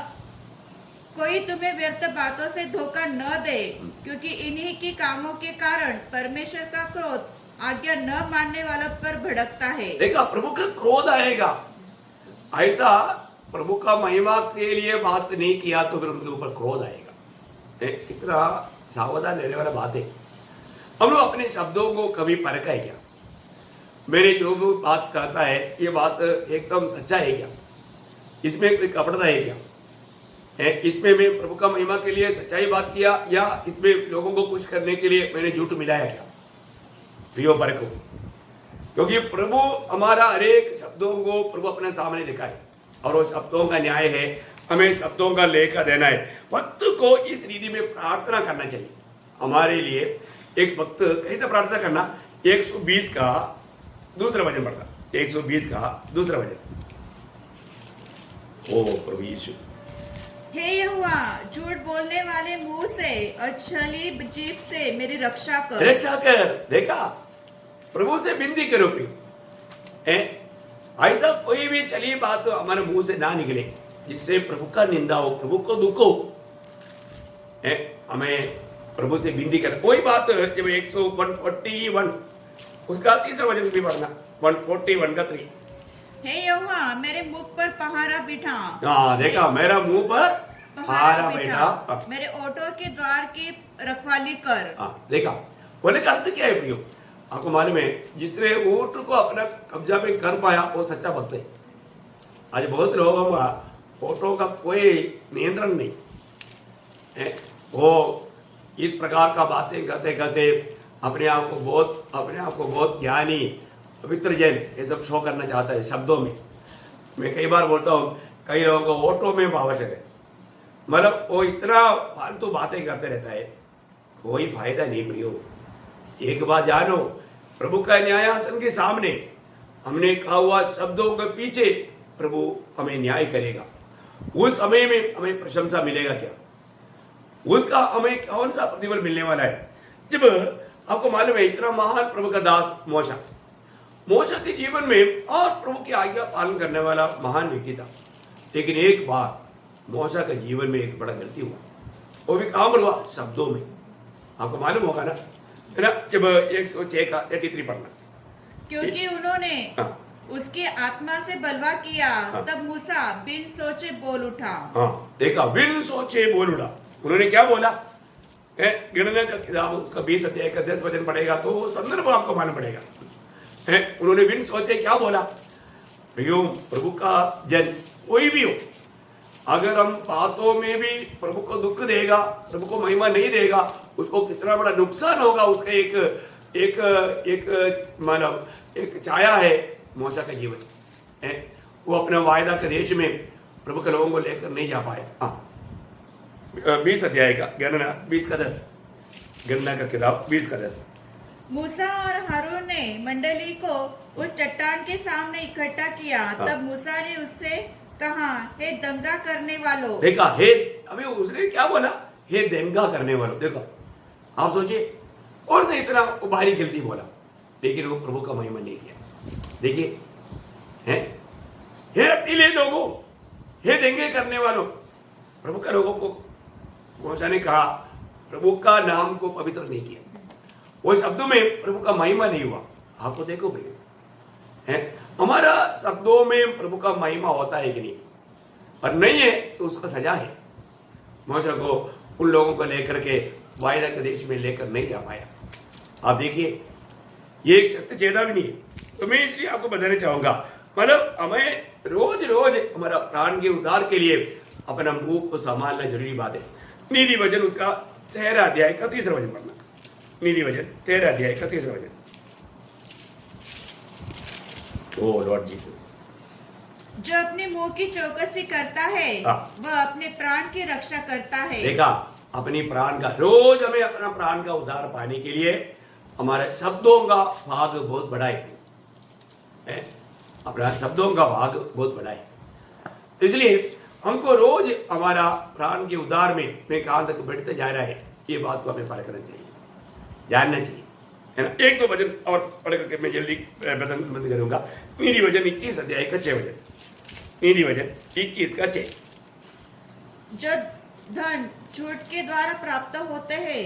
कोई तुम्हें व्यर्थ बातों से धोखा न दे, क्योंकि इन्हीं की कामों के कारण परमेश्वर का क्रोध आज्ञा न मानने वालों पर भड़कता है। देखा, प्रभु का क्रोध आएगा। ऐसा प्रभु का महिमा के लिए बात नहीं किया तो फिर उनके ऊपर क्रोध आएगा। कितना सावधान रहने वाला बात है। हम लोग अपने शब्दों को कभी परखा है क्या? मेरे जो भी बात कहता है ये बात एकदम सच्चा है क्या? इसमें कोई कपड़ता है क्या? इसमें मैं प्रभु का महिमा के लिए सच्चाई बात किया या इसमें लोगों को खुश करने के लिए मैंने झूठ मिलाया क्या? प्रियो परखो, क्योंकि प्रभु हमारा हर एक शब्दों को प्रभु अपने सामने लिखा है और वो शब्दों का न्याय है। हमें शब्दों का लेखा देना है। भक्त को इस रीति में प्रार्थना करना चाहिए। हमारे लिए एक भक्त कैसे प्रार्थना करना? 120 का दूसरा वचन पढ़ता। 120 का दूसरा वचन। ओ प्रभु यीशु, हे यहोवा, झूठ बोलने वाले मुंह से और छली जीभ से मेरी रक्षा कर। रक्षा कर। देखा, प्रभु से विनती करो प्रिय। ऐसा कोई भी चली बात हमारे मुंह से ना निकले जिससे प्रभु का निंदा हो, प्रभु को दुख हो। हमें प्रभु से विनती कर। कोई बात जब 141 उसका तीसरा वचन भी पढ़ना। 141 का 3। हे यहोवा, मेरे मुख पर पहाड़ा बिठा। हाँ, देखा, मेरा मुंह पर पहाड़ा बैठा। मेरे ओठों के द्वार की रखवाली कर। देखा, बोले का अर्थ क्या है प्रियो? आपको मालूम है, जिसने ऊंट को अपना कब्जा में कर पाया वो सच्चा भक्त है। आज बहुत लोगों का ओठों का कोई नियंत्रण नहीं। वो इस प्रकार का बातें करते करते अपने आप को बहुत ज्ञानी पवित्र जैन ये सब शो करना चाहता है शब्दों में। मैं कई बार बोलता हूँ, कई लोगों को ऑटो में आवश्यक है, मतलब वो इतना फालतू बातें करते रहता है, कोई फायदा नहीं प्रियो। एक बात जानो, प्रभु का न्यायासन के सामने हमने कहा हुआ शब्दों के पीछे प्रभु हमें न्याय करेगा। उस समय में हमें प्रशंसा मिलेगा क्या? उसका हमें कौन सा प्रतिफल मिलने वाला है? जब आपको मालूम है इतना महान प्रभु का दास मोशा के जीवन में और प्रभु की आज्ञा पालन करने वाला महान व्यक्ति था, लेकिन एक बार मोशा के जीवन में एक बड़ा गलती हुआ, वो भी कहाँ पर हुआ? शब्दों में। आपको मालूम होगा ना, है ना, जब 106 का 33 पढ़ना, क्योंकि उन्होंने उसके आत्मा से बलवा किया, तब मूसा बिन सोचे बोल उठा। देखा, बिन सोचे बोल उठा। उन्होंने क्या बोला? गणना का किताब उसका 20 अध्याय का 10 वचन पढ़ेगा तो संदर्भ आपको मालूम पड़ेगा। उन्होंने बिन सोचे क्या बोला? प्रभु का जन कोई भी हो, अगर हम बातों में भी प्रभु को दुख देगा, प्रभु को महिमा नहीं देगा, उसको कितना बड़ा नुकसान होगा। उसका एक मानव एक छाया है मोशा का जीवन। वो अपने वायदा के देश में प्रभु के लोगों को लेकर नहीं जा पाए। 20 अध्याय का गणना 20 का 10, गणना का किताब 20 का 10। मूसा और हारून ने मंडली को उस चट्टान के सामने इकट्ठा किया। तब मूसा ने उससे कहा, हे दंगा करने वालों। देखा, हे, अभी उसने क्या बोला? हे दंगा करने वालों। देखो, आप सोचिए, और से इतना भारी गलती बोला, लेकिन वो प्रभु का महिमा नहीं किया। देखिए, हे अकेले लोगों, हे दंगे करने वालों, प्रभु का लोगों को मूसा ने कहा, प्रभु का नाम को पवित्र नहीं किया। वो शब्दों में प्रभु का महिमा नहीं हुआ। आपको देखो भाई, हमारा शब्दों में प्रभु का महिमा होता है कि नहीं? और नहीं है तो उसका सजा है। मूसा को उन लोगों को लेकर के वायदा के देश में लेकर नहीं जा पाया। आप देखिए, ये एक सत्य चेतावनी है। तो मैं इसलिए आपको बताना चाहूंगा, मतलब हमें रोज रोज हमारा प्राण के उद्धार के लिए अपना मुंह को संभालना जरूरी बात है। नीति वचन उसका 13 अध्याय का 30 वचन पढ़ना। नीति वचन 13 अध्याय का 30 वचन। ओ लॉर्ड जीसस, जो अपने मुंह की चौकसी करता है वह अपने प्राण की रक्षा करता है। देखा, अपनी प्राण का, रोज हमें अपना प्राण का उद्धार पाने के लिए हमारे शब्दों का भाग बहुत बड़ा है। अपना शब्दों का भाग बहुत बड़ा है। इसलिए हमको रोज हमारा प्राण के उद्धार में कहां तक बढ़ते जा रहा है, ये बात को हमें परखना चाहिए, जानना चाहिए, है ना। एक दो वचन और पढ़ करके मैं जल्दी बंद करूंगा। नीति वचन 21 अध्याय का 6 वचन। नीति वचन 21 का 6। जो धन झूठ के द्वारा प्राप्त होते हैं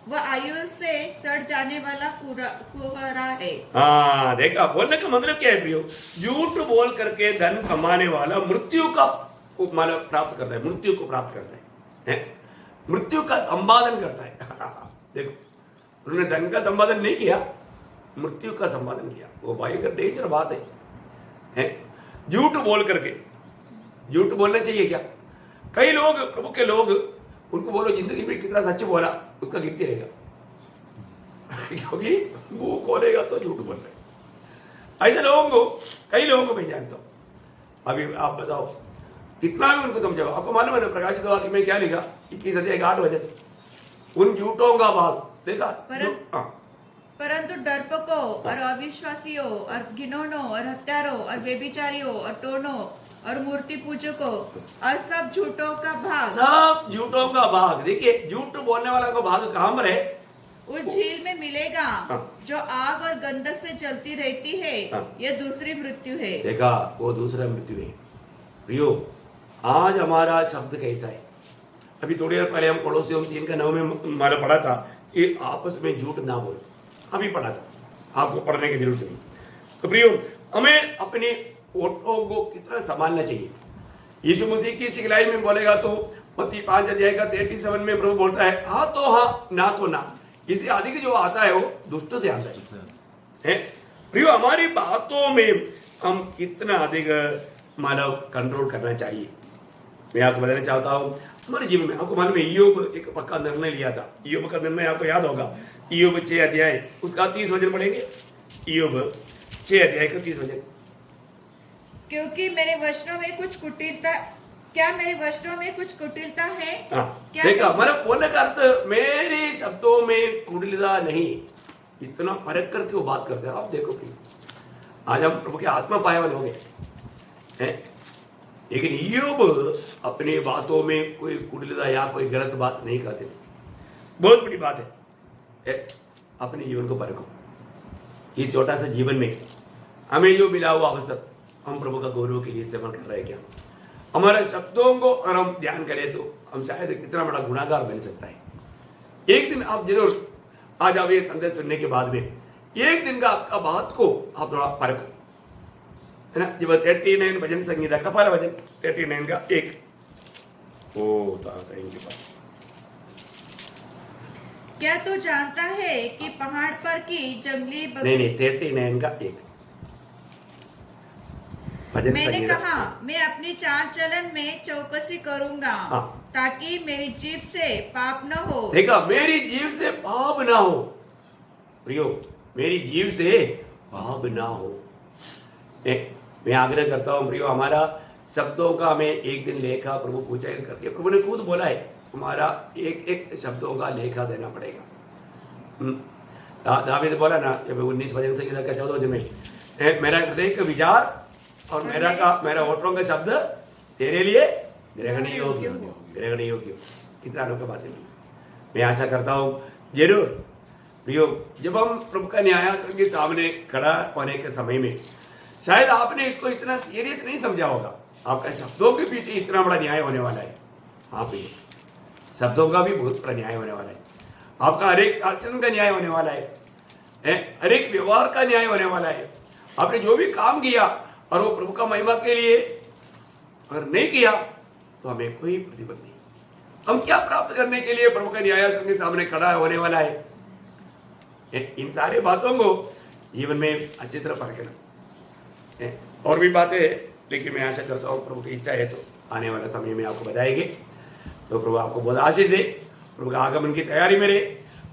वह आयु से सड़ जाने वाला कुहरा है। हाँ, देखा, बोलने का मतलब क्या है प्रियो? झूठ बोल करके धन कमाने वाला मृत्यु का मतलब प्राप्त करता है, मृत्यु को प्राप्त करता है, मृत्यु का संपादन करता है। देखो, उन्होंने धन का संपादन नहीं किया, मृत्यु का संपादन किया। वो भाई का डेंजर बात है। झूठ बोल करके, झूठ बोलना चाहिए क्या? कई लोग, प्रभु के लोग, उनको बोलो जिंदगी में कितना सच बोला, उसका गिनती रहेगा, क्योंकि मुंह खोलेगा तो झूठ बोल रहे। ऐसे लोगों को, कई लोगों को मैं जानता हूं। अभी आप बताओ, कितना भी उनको समझाओ। आपको मालूम है ना, प्रकाशित वाक्य में क्या लिखा? 21 अध्याय 8 वचन, उन झूठों का भाग। देखा, परंतु डरपोकों और अविश्वासियों और घिनौनों और हत्यारों और व्यभिचारियों और टोनों और मूर्ति पूजकों और सब झूठों का भाग, सब झूठों का भाग। देखिए, झूठ बोलने वाला का भाग कहां पर है? उस झील में मिलेगा जो आग और गंधक से जलती रहती है। यह दूसरी मृत्यु है। देखा, वो दूसरा मृत्यु है। प्रियो, आज हमारा शब्द कैसा है? अभी थोड़ी देर पहले हम पड़ोसियों 3 का 9 में हमारा पढ़ा था कि आपस में झूठ ना बोलो। अभी पढ़ा था, आपको पढ़ने की जरूरत नहीं। तो प्रियो, हमें अपनी ओठों को कितना संभालना चाहिए। यीशु मसीह की सिखलाई में बोलेगा तो मत्ती 5 अध्याय का 37 में प्रभु बोलता है, हाँ तो हाँ, ना तो ना। इससे अधिक जो आता है वो दुष्ट से आता है। प्रियो, हमारी बातों में हम कितना अधिक मानव कंट्रोल करना चाहिए। मैं आपको बताना चाहता हूँ, हमारे जीवन में आपको मालूम है इय्योब एक पक्का निर्णय लिया था। इय्योब का निर्णय आपको याद होगा। इय्योब 6 अध्याय उसका 30 वचन पढ़ेंगे। इय्योब 6 अध्याय का 30 वचन। क्योंकि मेरे वचनों में कुछ कुटिलता, क्या मेरे वचनों में कुछ कुटिलता है? क्या देखा हमारा बोलने का अर्थ मेरे शब्दों में कुटिलता नहीं। इतना परख करके वो बात करते हैं। आप देखो कि आज हम प्रभु के आत्मा पाए वाले हो गए हैं, लेकिन इय्योब अपनी बातों में कोई कुटिलता या कोई गलत बात नहीं करते। बहुत बड़ी बात है। अपने जीवन को परखो। ये छोटा सा जीवन में हमें जो मिला हुआ अवसर हम प्रभु का गौरव के लिए इस्तेमाल कर रहे हैं क्या? हमारे शब्दों को अगर हम ध्यान करें तो हम शायद कितना बड़ा गुनाहगार बन सकता है। एक दिन आप जरूर, आज आप ये संदेश सुनने के बाद में एक दिन का आपका बात को आप थोड़ा परखो, है ना। जब 39 भजन संगीता का पहला भजन 39 का 1। ओ थैंक यू। क्या तू जानता है कि पहाड़ पर की जंगली नहीं 39 का 1 मैंने कहा मैं अपनी चाल चलन में चौकसी करूंगा ताकि मेरी जीभ से पाप न हो। देखा, मेरी जीभ से पाप ना हो। प्रियो, मेरी जीभ से पाप ना हो। मैं आग्रह करता हूँ प्रियो, हमारा शब्दों का हमें एक दिन लेखा प्रभु पूछेगा करके प्रभु ने खुद बोला है। हमारा एक एक शब्दों का लेखा देना पड़ेगा। दावीद बोला ना जब 19 भजन संगीता का 14 वचन में, मेरा हृदय का विचार और मेरा होठों का शब्द तेरे लिए ग्रहणीय योग्य हो। ग्रहणीय योग्य कितना अनोखा बात है। मैं आशा करता हूँ जरूर प्रियो, जब हम प्रभु का न्यायासन के सामने खड़ा होने के समय में शायद आपने इसको इतना सीरियस नहीं समझा होगा। आपका शब्दों के पीछे इतना बड़ा न्याय होने वाला है। हाँ प्रियो, शब्दों का भी बहुत बड़ा न्याय होने वाला है। आपका हर एक आचरण का न्याय होने वाला है, हर एक व्यवहार का न्याय होने वाला है। आपने जो भी काम किया और वो प्रभु का महिमा के लिए अगर नहीं किया तो हमें कोई प्रतिफल नहीं। हम क्या प्राप्त करने के लिए प्रभु के न्यायासन के सामने खड़ा होने वाला है? इन सारी बातों को जीवन में अच्छी तरह परखना। और भी बातें हैं, लेकिन मैं आशा करता हूँ प्रभु की इच्छा है तो आने वाले समय में आपको बताएंगे। तो प्रभु आपको बहुत आशीष दे। प्रभु का आगमन की तैयारी में रहे,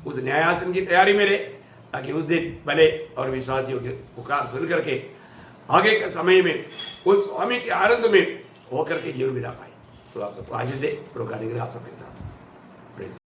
उस न्यायासन की तैयारी में रहे, ताकि उस दिन भले और विश्वासियों के पुकार सुन करके आगे के समय में उस स्वामी के आनंद में होकर के जीवन बिता पाए। तो आप सबको आशीष दे। प्रभु का अनुग्रह आप सबके साथ।